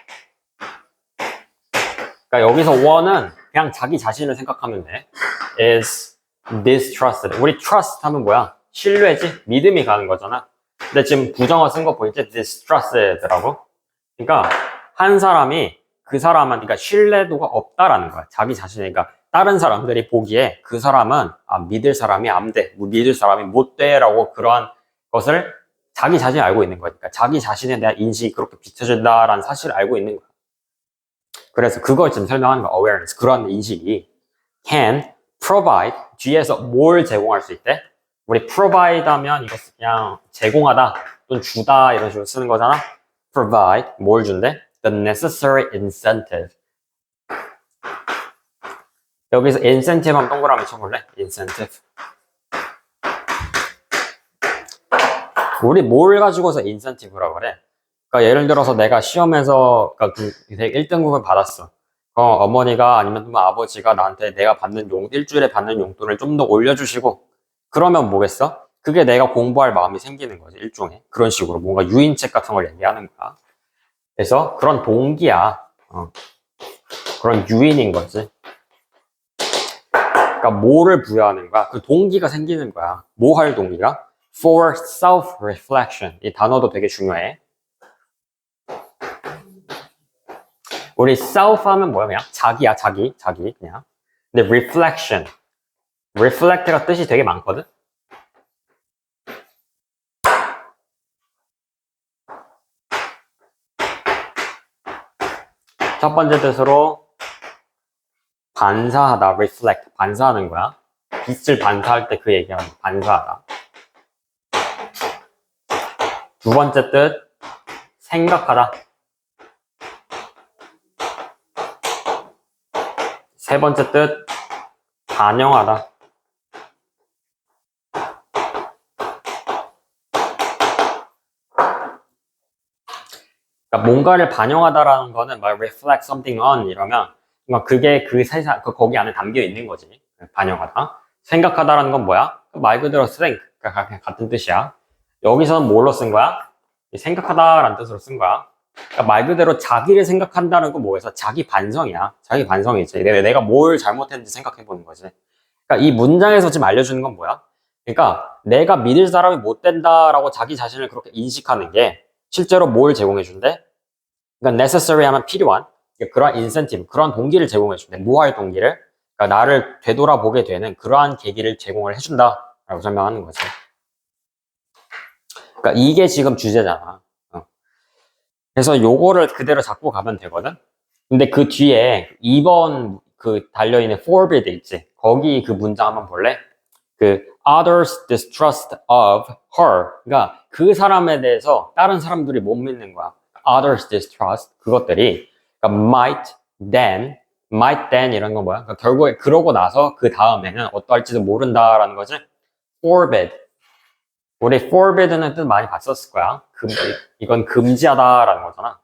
그러니까 여기서 one은 그냥 자기 자신을 생각하면 돼. is distrusted. 우리 trust 하면 뭐야? 신뢰지? 믿음이 가는 거잖아. 근데 지금 부정어 쓴 거 보이지? distrusted라고. 그러니까 한 사람이 그 사람한테 그러니까 신뢰도가 없다라는 거야. 자기 자신이. 그러니까 다른 사람들이 보기에 그 사람은 믿을 사람이 안 돼. 믿을 사람이 못 돼라고 그러한 것을 자기 자신이 알고 있는 거니까 그러니까 자기 자신에 대한 인식이 그렇게 비춰진다라는 사실을 알고 있는 거야. 그래서 그걸 지금 설명하는 거 awareness. 그런 인식이 can provide 뒤에서 뭘 제공할 수 있대? 우리 provide 하면 이거 그냥 제공하다 또는 주다 이런 식으로 쓰는 거잖아. provide 뭘 준대? The necessary incentive. 여기서 incentive 한번 동그라미 쳐볼래? incentive. 우리 뭘 가지고서 incentive라고 그래? 그러니까 예를 들어서 내가 시험에서 그러니까 1등급을 받았어. 어머니가 아니면 아버지가 나한테 내가 받는 일주일에 받는 용돈을 좀 더 올려주시고 그러면 뭐겠어? 그게 내가 공부할 마음이 생기는 거지, 일종의. 그런 식으로 뭔가 유인책 같은 걸 얘기하는 거야. 그래서 그런 동기야. 그런 유인인 거지. 그러니까 뭐를 부여하는 거야? 그 동기가 생기는 거야. 뭐 할 동기가? For self-reflection. 이 단어도 되게 중요해. 우리 self 하면 뭐야? 그냥 자기야, 자기 그냥. 근데 reflect가 뜻이 되게 많거든? 첫 번째 뜻으로 반사하다, reflect, 반사하는 거야. 빛을 반사할 때 그 얘기하는 반사하다. 두 번째 뜻, 생각하다. 세 번째 뜻, 반영하다. 그러니까 뭔가를 반영하다라는 거는 막 reflect something on 이러면 그게 그 세상, 거기 안에 담겨 있는 거지. 반영하다. 생각하다라는 건 뭐야? 말 그대로 think, 그러니까 같은 뜻이야. 여기서는 뭘로 쓴 거야? 생각하다라는 뜻으로 쓴 거야. 그러니까 말 그대로 자기를 생각한다는 건 뭐겠어? 자기 반성이야. 자기 반성이지. 내가 뭘 잘못했는지 생각해 보는 거지. 그러니까 이 문장에서 지금 알려주는 건 뭐야? 그러니까 내가 믿을 사람이 못 된다라고 자기 자신을 그렇게 인식하는 게 실제로 뭘 제공해 준대? 그러니까 necessary 하면 필요한 그러한 incentive, 그러한 동기를 제공해 준대. 뭐 할 동기를? 그러니까 나를 되돌아보게 되는 그러한 계기를 제공을 해준다라고 설명하는 거지. 그러니까 이게 지금 주제잖아. 그래서 요거를 그대로 잡고 가면 되거든. 근데 그 뒤에 2번 그 달려있는 forbid 있지. 거기 그 문장 한번 볼래? 그 others distrust of her. 그러니까 그 사람에 대해서 다른 사람들이 못 믿는 거야. others distrust 그것들이 그러니까 might then 이런 건 뭐야? 그러니까 결국에 그러고 나서 그 다음에는 어떠할지도 모른다라는 거지. forbid. 우리 forbid는 뜻 많이 봤었을 거야. 이건 금지하다라는 거잖아.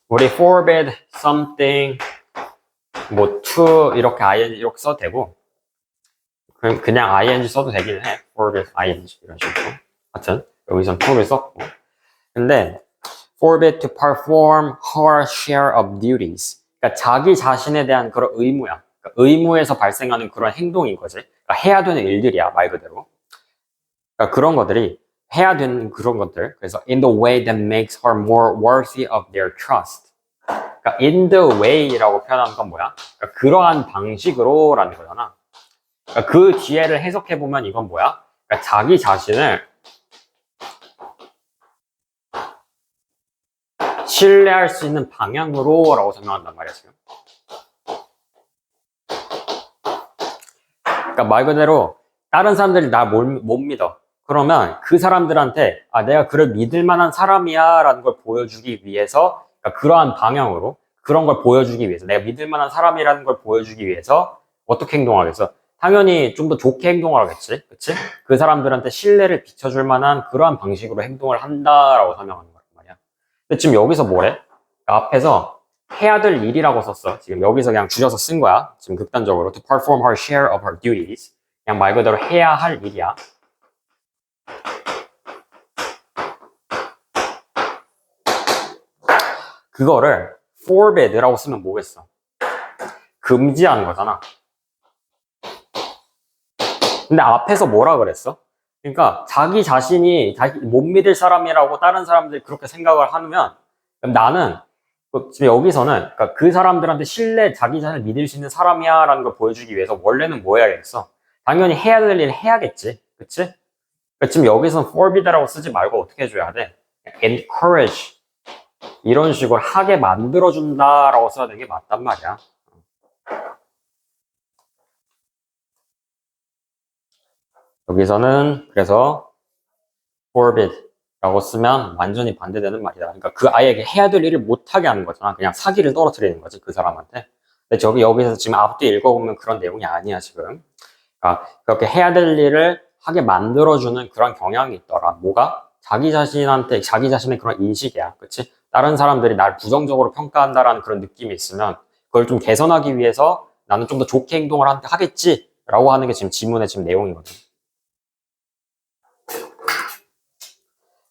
우리 forbid something 뭐 to 이렇게 ing 이렇게 써도 되고 그냥 ing 써도 되기는 해. forbid ing 이런 식으로. 하여튼 여기선 to를 썼고. 근데 forbid to perform her share of duties. 그러니까 자기 자신에 대한 그런 의무야. 그러니까 의무에서 발생하는 그런 행동인 거지. 그러니까 해야 되는 일들이야, 말 그대로. 그러니까 그런 것들이 해야 되는 그런 것들. 그래서 in the way that makes her more worthy of their trust. 그러니까 in the way라고 표현하는 건 뭐야? 그러니까 그러한 방식으로라는 거잖아. 그러니까 그 뒤에를 해석해 보면 이건 뭐야? 그러니까 자기 자신을 신뢰할 수 있는 방향으로라고 설명한단 말이야 지금. 그러니까 말 그대로 다른 사람들이 나 못 믿어. 그러면 그 사람들한테 아 내가 그를 믿을 만한 사람이야 라는 걸 보여주기 위해서 그러니까 그러한 방향으로 그런 걸 보여주기 위해서 내가 믿을 만한 사람이라는 걸 보여주기 위해서 어떻게 행동하겠어? 당연히 좀 더 좋게 행동하겠지, 그치? 그 사람들한테 신뢰를 비춰줄 만한 그러한 방식으로 행동을 한다라고 설명하는 거란 말이야. 근데 지금 여기서 뭐래? 앞에서 해야 될 일이라고 썼어. 지금 여기서 그냥 줄여서 쓴 거야. 지금 극단적으로 to perform her share of her duties. 그냥 말 그대로 해야 할 일이야. 그거를 forbid라고 쓰면 뭐겠어? 금지하는 거잖아. 근데 앞에서 뭐라 그랬어? 그러니까 자기 자신이 못 믿을 사람이라고 다른 사람들이 그렇게 생각을 하면 그럼 나는 지금 여기서는 그러니까 그 사람들한테 자기 자신을 믿을 수 있는 사람이야 라는 걸 보여주기 위해서 원래는 뭐 해야겠어? 당연히 해야 될 일 해야겠지. 그치? 그러니까 지금 여기서는 forbid라고 쓰지 말고 어떻게 해줘야 돼? encourage 이런 식으로 하게 만들어준다라고 써야 되는 게 맞단 말이야. 여기서는 그래서 forbid라고 쓰면 완전히 반대되는 말이다. 그러니까 그 아이에게 해야 될 일을 못하게 하는 거잖아. 그냥 사기를 떨어뜨리는 거지 그 사람한테. 근데 여기서 지금 앞뒤 읽어보면 그런 내용이 아니야 지금. 그러니까 그렇게 해야 될 일을 하게 만들어주는 그런 경향이 있더라. 뭐가? 자기 자신의 그런 인식이야. 그치? 다른 사람들이 날 부정적으로 평가한다라는 그런 느낌이 있으면 그걸 좀 개선하기 위해서 나는 좀 더 좋게 행동을 하겠지? 라고 하는 게 지금 지문의 지금 내용이거든.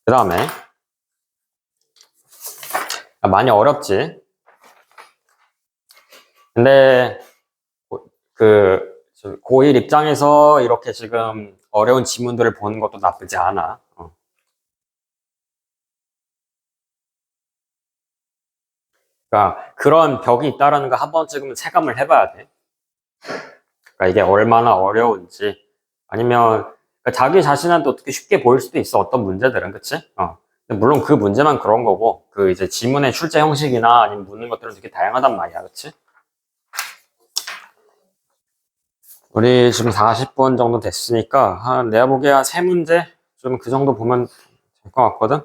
그 다음에 많이 어렵지? 근데 그 고1 입장에서 이렇게 지금 어려운 지문들을 보는 것도 나쁘지 않아. 그러니까 그런 벽이 있다라는 거 한 번쯤은 체감을 해봐야 돼. 그러니까 이게 얼마나 어려운지 아니면 그러니까 자기 자신한테 어떻게 쉽게 보일 수도 있어 어떤 문제들은 그치? 물론 그 문제만 그런 거고 그 이제 지문의 출제 형식이나 아니면 묻는 것들은 되게 다양하단 말이야 그치? 우리 지금 40분 정도 됐으니까 내가 보기에 한 3문제 좀 그 정도 보면 될 것 같거든?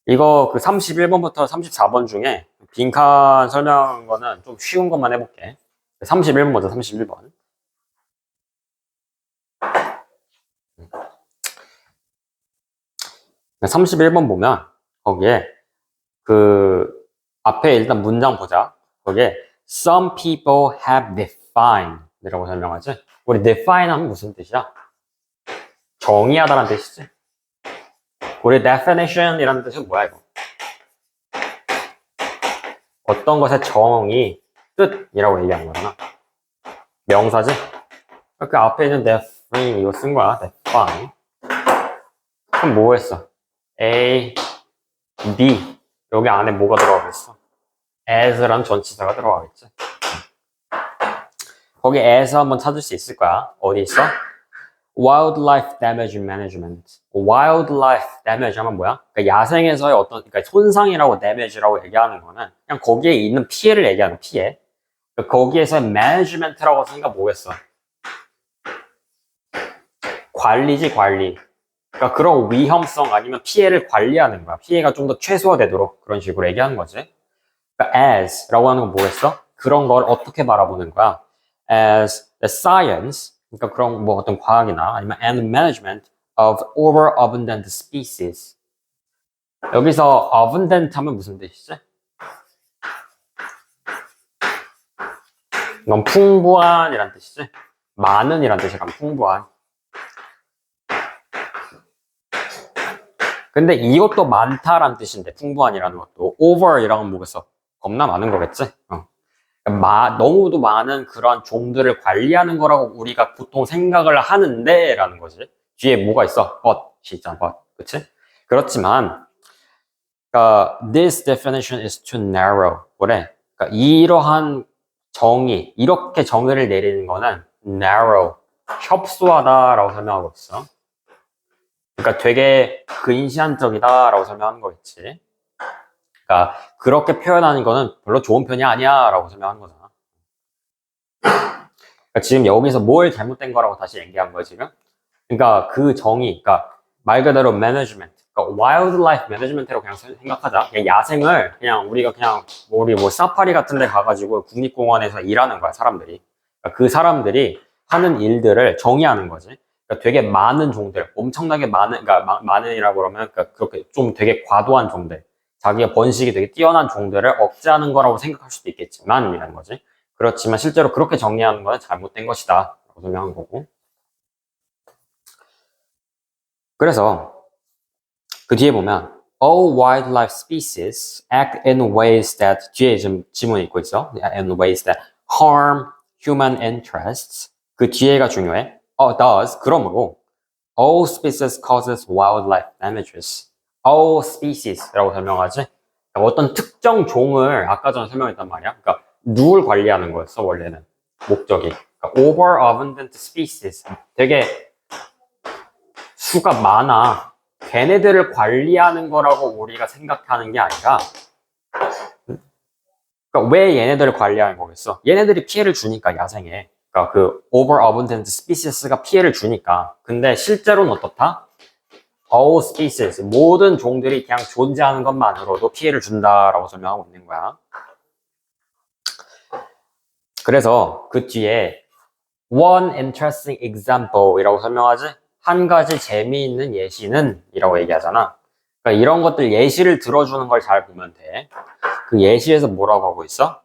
이거 그 31번부터 34번 중에 빈칸 설명한 거는 좀 쉬운 것만 해볼게. 31번 먼저 31번. 31번 보면 거기에 그 앞에 일단 문장 보자. 거기에 some people have defined 이라고 설명하지. 우리 define 하면 무슨 뜻이야? 정의하다라는 뜻이지. 우리 definition 이라는 뜻은 뭐야 이거? 어떤 것의 정의, 뜻이라고 얘기하는 거잖아. 명사지? 그 앞에 있는 define 이거 쓴 거야. define. 그럼 뭐 했어? A, B. 여기 안에 뭐가 들어가겠어? as라는 전치사가 들어가겠지. 거기 as 한번 찾을 수 있을 거야. 어디 있어? wildlife damage management. wildlife damage 하면 뭐야? 그러니까 야생에서의 어떤 그러니까 손상이라고 damage라고 얘기하는 거는 그냥 거기에 있는 피해를 얘기하는 피해. 그러니까 거기에서 management라고 쓰니까 뭐겠어? 관리지 관리. 그러니까 그런 위험성 아니면 피해를 관리하는 거야. 피해가 좀 더 최소화되도록 그런 식으로 얘기하는 거지. 그러니까 as라고 하는 건 뭐겠어? 그런 걸 어떻게 바라보는 거야? As the science, 그러니까 그런 뭐 어떤 과학이나 아니면 and management of overabundant species. 여기서 abundant 하면 무슨 뜻이지? 이건 풍부한이란 뜻이지? 많은이란 뜻이란 풍부한. 근데 이것도 많다란 뜻인데 풍부한이라는 것도 over이라는 건 뭐겠어? 겁나 많은 거겠지? 너무도 많은 그런 종들을 관리하는 거라고 우리가 보통 생각을 하는데 라는 거지. 뒤에 뭐가 있어? but이 있잖아, but. 그치? 그렇지만 그러니까 this definition is too narrow. 뭐래? 그러니까 이러한 정의, 이렇게 정의를 내리는 거는 narrow, 협소하다라고 설명하고 있어. 그러니까 되게 근시안적이다라고 설명하는 거겠지. 그러니까 그렇게 표현하는 거는 별로 좋은 편이 아니야라고 설명하는 거잖아. 그러니까 지금 여기서 뭘 잘못된 거라고 다시 얘기한 거야 지금? 그러니까 그 정의, 그러니까 말 그대로 매니지먼트, 그러니까 와일드라이프 매니지먼트라고 그냥 생각하자. 그냥 야생을 그냥 우리가 그냥 우리 뭐 사파리 같은 데 가가지고 국립공원에서 일하는 거야 사람들이. 그러니까 그 사람들이 하는 일들을 정의하는 거지. 그러니까 되게 많은 종들, 엄청나게 많은, 그러니까 많은이라고 그러면 그러니까 그렇게 좀 되게 과도한 종들, 자기가 번식이 되게 뛰어난 종들을 억제하는 거라고 생각할 수도 있겠지만 이라는 거지. 그렇지만 실제로 그렇게 정의하는 거는 잘못된 것이다 라고 설명한 거고. 그래서 그 뒤에 보면 all wildlife species act in ways that 뒤에 지금 지문이 있고 있어. in ways that harm human interests. 그 뒤에가 중요해. does 그러므로 all species causes wildlife damages. all species라고 설명하지. 그러니까 어떤 특정 종을 아까 전에 설명했단 말이야. 그러니까 누굴 관리하는 거였어 원래는 목적이. 그러니까 overabundant species. 되게 수가 많아. 걔네들을 관리하는 거라고 우리가 생각하는 게 아니라 그러니까 왜 얘네들을 관리하는 거겠어? 얘네들이 피해를 주니까 야생에. 그러니까 그 overabundant species가 피해를 주니까. 근데 실제로는 어떻다? all species, 모든 종들이 그냥 존재하는 것만으로도 피해를 준다라고 설명하고 있는 거야. 그래서 그 뒤에 one interesting example 이라고 설명하지? 한 가지 재미있는 예시는 이라고 얘기하잖아. 그러니까 이런 것들 예시를 들어주는 걸 잘 보면 돼. 그 예시에서 뭐라고 하고 있어?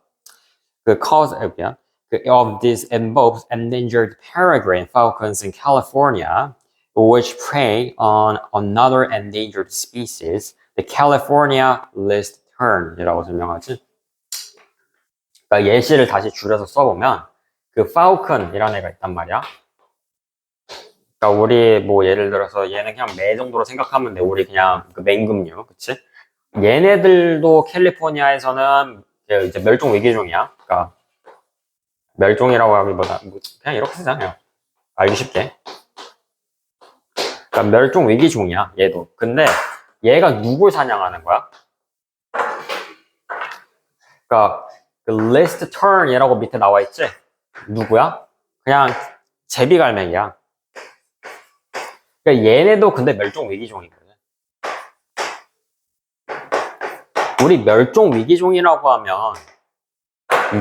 그 cause of this involves endangered peregrine falcons in California, which prey on another endangered species, the California list tern이라고 설명하지. 그러니까 예시를 다시 줄여서 써보면 그 falcon이라는 애가 있단 말이야. 그러니까 우리 뭐 예를 들어서 얘는 그냥 매 정도로 생각하면 돼. 우리 그냥 그 맹금류, 그치? 얘네들도 캘리포니아에서는 이제 멸종 위기종이야. 그러니까 멸종이라고 하기보다 뭐 그냥 이렇게 쓰잖아요. 알기 쉽게. 그러니까 멸종 위기종이야. 얘도. 근데 얘가 누굴 사냥하는 거야? 그러니까 그 list turn이라고 밑에 나와 있지? 누구야? 그냥 제비갈매기야. 그러니까 얘네도 근데 멸종 위기종이거든. 우리 멸종 위기종이라고 하면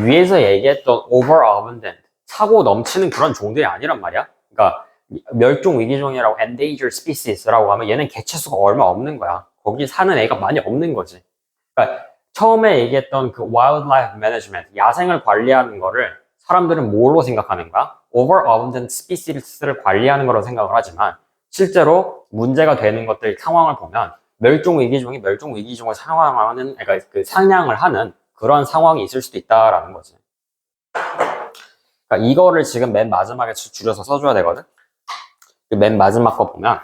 위에서 얘기했던 overabundant, 차고 넘치는 그런 종들이 아니란 말이야. 그러니까 멸종 위기종이라고 endangered species라고 하면 얘는 개체수가 얼마 없는 거야. 거기 사는 애가 많이 없는 거지. 그러니까 처음에 얘기했던 그 wildlife management, 야생을 관리하는 거를 사람들은 뭘로 생각하는 거야? overabundant species를 관리하는 거로 생각을 하지만 실제로 문제가 되는 것들 상황을 보면 멸종 위기종이 멸종 위기종을 상황하는, 그러니까 그 사냥을 하는 그런 상황이 있을 수도 있다라는 거지. 그러니까 이거를 지금 맨 마지막에 줄여서 써줘야 되거든. 그 맨 마지막 거 보면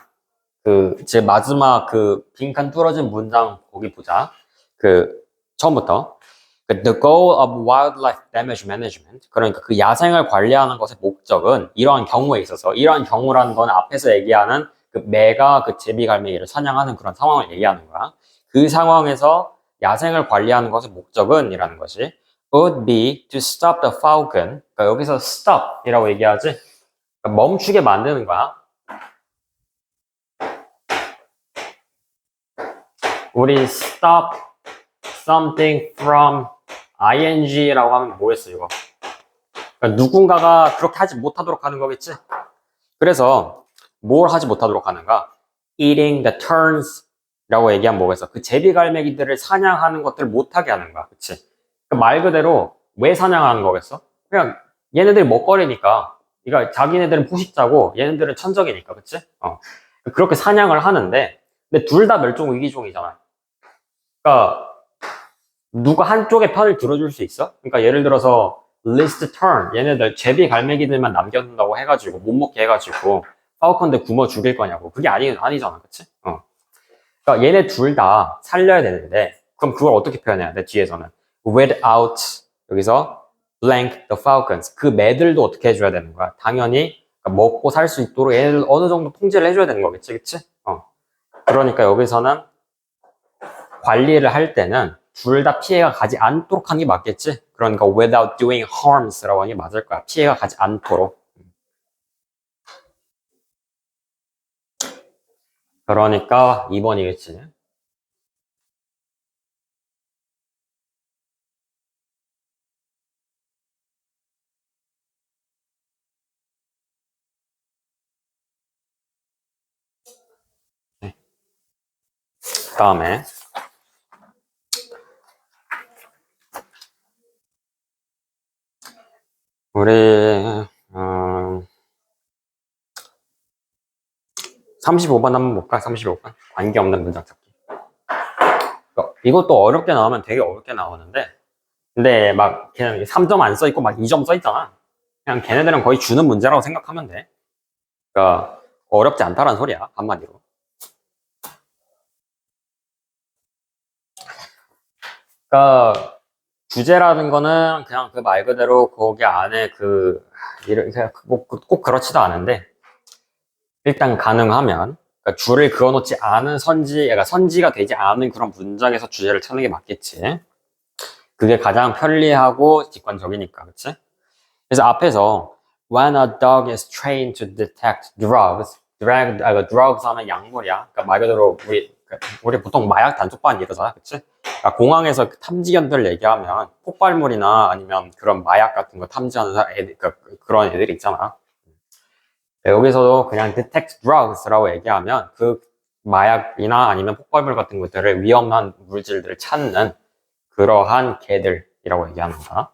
그 제 마지막 그 빈칸 뚫어진 문장 거기 보자. 그 처음부터 The goal of wildlife damage management. 그러니까 그 야생을 관리하는 것의 목적은 이러한 경우에 있어서, 이러한 경우라는 건 앞에서 얘기하는 그 매가 그 제비갈매기를 사냥하는 그런 상황을 얘기하는 거야. 그 상황에서 야생을 관리하는 것의 목적은 이라는 것이 would be to stop the falcon. 그러니까 여기서 stop이라고 얘기하지. 그러니까 멈추게 만드는 거야. 우리 stop something from ing라고 하면 뭐였어 이거? 그러니까 누군가가 그렇게 하지 못하도록 하는 거겠지? 그래서 뭘 하지 못하도록 하는가? eating the terns 라고 얘기하면 뭐겠어? 그 제비갈매기들을 사냥하는 것들을 못하게 하는 거야. 그치? 그러니까 말 그대로 왜 사냥하는 거겠어? 그냥 얘네들이 먹거리니까. 그러니까 자기네들은 포식자고 얘네들은 천적이니까. 그치? 그렇게 사냥을 하는데 근데 둘 다 멸종 위기종이잖아. 그러니까 누가 한쪽의 편을 들어줄 수 있어? 그러니까 예를 들어서 list turn 얘네들 제비 갈매기들만 남겨둔다고 해가지고 못 먹게 해가지고 파우컨들 굶어 죽일 거냐고. 그게 아니잖아, 그치? 그러니까 얘네 둘 다 살려야 되는데 그럼 그걸 어떻게 표현해야 돼? 뒤에서는 without 여기서 blank the falcons 그 매들도 어떻게 해줘야 되는 거야? 당연히 그러니까 먹고 살 수 있도록 얘네들 어느 정도 통제를 해줘야 되는 거겠지, 그치? 그러니까 여기서는 관리를 할 때는 둘 다 피해가 가지 않도록 하는 게 맞겠지? 그러니까 without doing harms라고 하는 게 맞을 거야. 피해가 가지 않도록. 그러니까 2번이겠지. 네. 다음에 우리 35번 한번 볼까? 35번. 관계없는 문장 찾기. 이것도 어렵게 나오면 되게 어렵게 나오는데 근데 막 그냥 3점 안 써있고 막 2점 써있잖아. 그냥 걔네들은 거의 주는 문제라고 생각하면 돼. 그러니까 어렵지 않다라는 소리야, 한마디로. 그러니까 주제라는 거는 그냥 그 말 그대로 거기 안에 꼭 그렇지도 않은데 일단 가능하면 그러니까 줄을 그어놓지 않은 그러니까 선지가 되지 않은 그런 문장에서 주제를 찾는 게 맞겠지. 그게 가장 편리하고 직관적이니까, 그치? 그래서 앞에서 when a dog is trained to detect drugs, drugs 하면 약물이야. 그러니까 말 그대로 우리 보통 마약 단속반 이러잖아, 그치? 그러니까 공항에서 탐지견들 얘기하면 폭발물이나 아니면 그런 마약 같은 거 탐지하는 그런 애들이 있잖아. 여기서도 그냥 detect drugs라고 얘기하면 그 마약이나 아니면 폭발물 같은 것들을 위험한 물질들을 찾는 그러한 개들이라고 얘기하는 거야.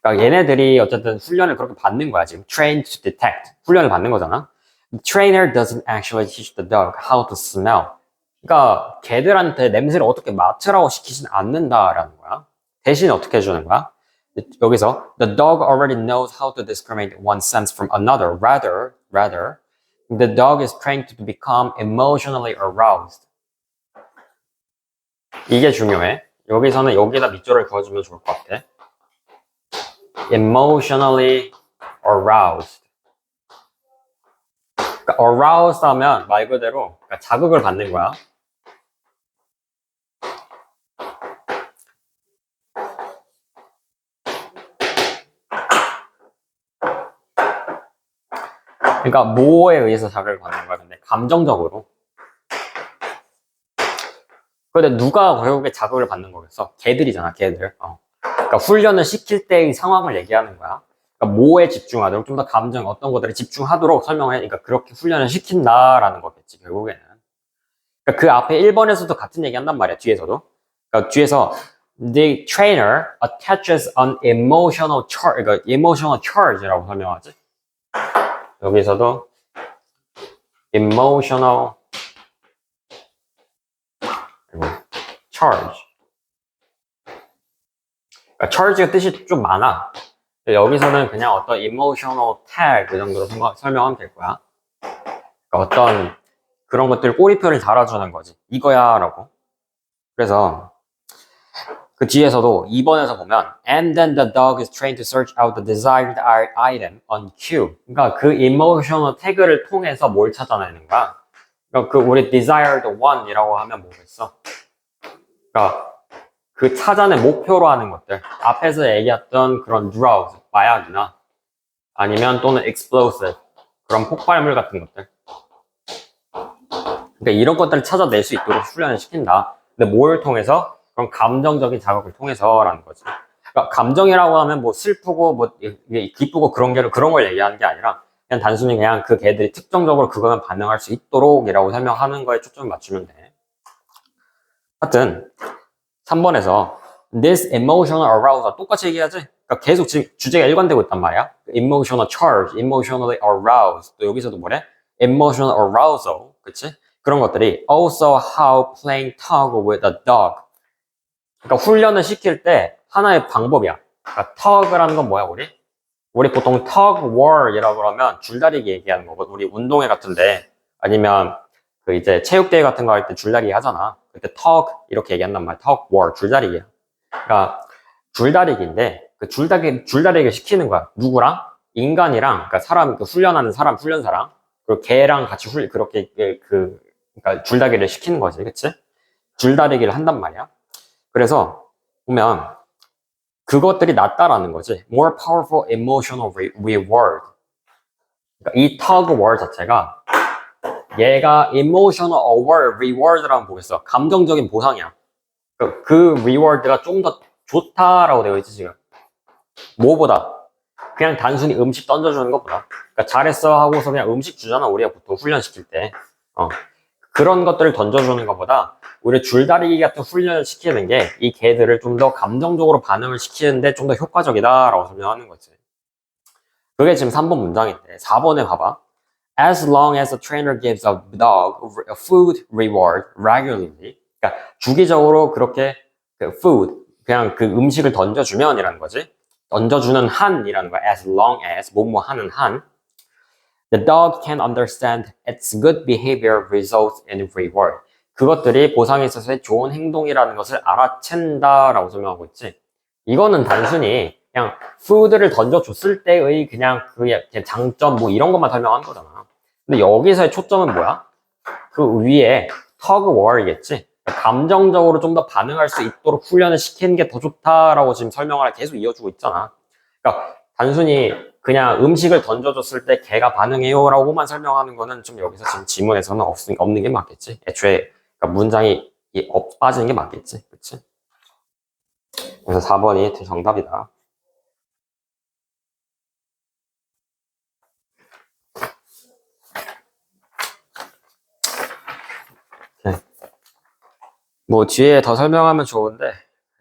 그러니까 얘네들이 어쨌든 훈련을 그렇게 받는 거야, 지금. trained to detect. 훈련을 받는 거잖아. The trainer doesn't actually teach the dog how to smell. 그러니까 개들한테 냄새를 어떻게 맡으라고 시키진 않는다라는 거야. 대신 어떻게 해주는 거야? 여기서 the dog already knows how to discriminate one sense from another. Rather, the dog is trained to become emotionally aroused. 이게 중요해. 여기서는 여기다 밑줄을 그어주면 좋을 것 같아. emotionally aroused. 그러니까 aroused 하면 말 그대로 그러니까 자극을 받는 거야. 그러니까 뭐에 의해서 자극을 받는 거야? 근데 감정적으로. 근데 누가 결국에 자극을 받는 거겠어? 개들이잖아, 개들. 그러니까 훈련을 시킬 때의 상황을 얘기하는 거야. 그러니까 뭐에 집중하도록 좀 더 감정 어떤 것들에 집중하도록 설명을 해. 그러니까 그렇게 훈련을 시킨다라는 거겠지, 결국에는. 그러니까 그 앞에 1번에서도 같은 얘기 한단 말이야, 뒤에서도. 그러니까 뒤에서 the trainer attaches an emotional charge, 그러니까 emotional charge라고 설명하지. 여기서도 emotional charge. 그러니까 charge가 뜻이 좀 많아. 여기서는 그냥 어떤 emotional tag 그 정도로 설명하면 될 거야. 그러니까 어떤 그런 것들 꼬리표를 달아주는 거지. 이거야 라고. 그래서 그 뒤에서도 2번에서 보면 and then the dog is trained to search out the desired item on cue. 그러니까 그 emotional tag를 통해서 뭘 찾아내는 거야? 그러니까 그 우리 desired one이라고 하면 뭐겠어? 그러니까 그 찾아낸 목표로 하는 것들. 앞에서 얘기했던 그런 drugs, 마약이나 아니면 또는 explosive, 그런 폭발물 같은 것들. 그러니까 이런 것들을 찾아낼 수 있도록 훈련을 시킨다. 근데 뭘 통해서? 그런 감정적인 자극을 통해서라는 거지. 그러니까 감정이라고 하면 뭐 슬프고 뭐 기쁘고 그런 걸 얘기하는 게 아니라 그냥 단순히 그냥 그 개들이 특정적으로 그거는 반응할 수 있도록이라고 설명하는 거에 초점을 맞추면 돼. 하여튼 3번에서 this emotional arousal 똑같이 얘기하지? 그러니까 계속 지금 주제가 일관되고 있단 말이야. emotional charge, emotionally aroused. 또 여기서도 뭐래? emotional arousal. 그치? 그런 것들이 also how playing tug with a dog. 그러니까 훈련을 시킬 때 하나의 방법이야. 그러니까 턱을 하는 건 뭐야, 우리 보통 tug war이라고 그러면 줄다리기 얘기하는 거거든. 우리 운동회 같은데 아니면 그 이제 체육대회 같은 거 할 때 줄다리기 하잖아. 그때 tug 이렇게 얘기한단 말이야. tug war 줄다리기야. 그러니까 줄다리기인데 그 줄다리기를 시키는 거야. 누구랑? 인간이랑 그러니까 사람 그 훈련하는 사람 훈련사랑 그리고 걔랑 같이 그렇게 그러니까 줄다리기를 시키는 거지, 그치? 줄다리기를 한단 말이야. 그래서 보면 그것들이 낫다라는 거지. More powerful emotional reward. 그러니까 이 tug war 자체가 얘가 emotional reward라고 보겠어. 감정적인 보상이야. 그 reward가 좀 더 좋다라고 되어 있지 지금. 뭐보다? 그냥 단순히 음식 던져주는 것보다. 그러니까 잘했어 하고서 그냥 음식 주잖아. 우리가 보통 훈련시킬 때. 그런 것들을 던져주는 것보다 우리 줄다리기 같은 훈련을 시키는 게 이 개들을 좀 더 감정적으로 반응을 시키는데 좀 더 효과적이다라고 설명하는 거지. 그게 지금 3번 문장인데 4번에 봐봐. As long as the trainer gives a dog a food reward regularly. 그러니까 주기적으로 그렇게 그 food 그냥 그 음식을 던져주면이라는 거지. 던져주는 한이라는 거야. As long as 뭐뭐 하는 한. The dog can understand its good behavior results in reward. 그것들이 보상에 있어서의 좋은 행동이라는 것을 알아챈다라고 설명하고 있지. 이거는 단순히 그냥 푸드를 던져줬을 때의 그냥 그게 장점 뭐 이런 것만 설명하는 거잖아. 근데 여기서의 초점은 뭐야? 그 위에 tug war이겠지. 감정적으로 좀 더 반응할 수 있도록 훈련을 시키는 게 더 좋다라고 지금 설명을 계속 이어주고 있잖아. 그러니까 단순히 그냥 음식을 던져줬을 때 걔가 반응해요 라고만 설명하는 거는 좀 여기서 지금 지문에서는 없는 게 맞겠지. 애초에 그러니까 문장이 빠지는 게 맞겠지. 그치? 그래서 4번이 정답이다. 네. 뭐 뒤에 더 설명하면 좋은데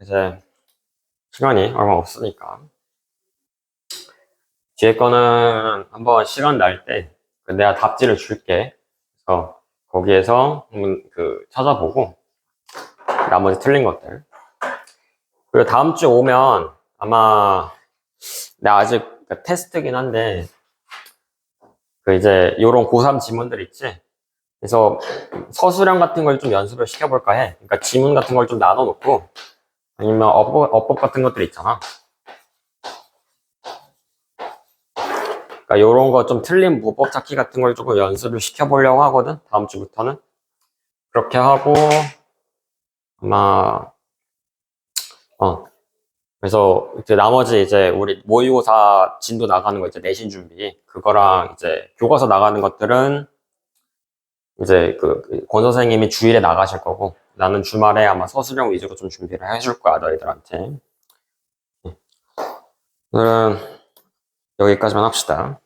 이제 시간이 얼마 없으니까 뒤에 거는 한번 시간 날 때 내가 답지를 줄게. 그래서 거기에서 한번 찾아보고 나머지 틀린 것들. 그리고 다음 주 오면 아마 내가 아직 테스트긴 한데 이제 요런 고3 지문들 있지. 그래서 서술형 같은 걸 좀 연습을 시켜볼까 해. 그러니까 지문 같은 걸 좀 나눠놓고 아니면 어법 같은 것들 있잖아. 그러니까 요런 거 좀 틀린 문법 찾기 같은 걸 조금 연습을 시켜보려고 하거든. 다음 주부터는. 그렇게 하고 아마 그래서 이제 나머지 이제 우리 모의고사 진도 나가는 거 이제 내신 준비 그거랑 이제 교과서 나가는 것들은 이제 권 선생님이 주일에 나가실 거고 나는 주말에 아마 서술형 위주로 좀 준비를 해줄 거야 너희들한테. 오늘은 여기까지만 합시다.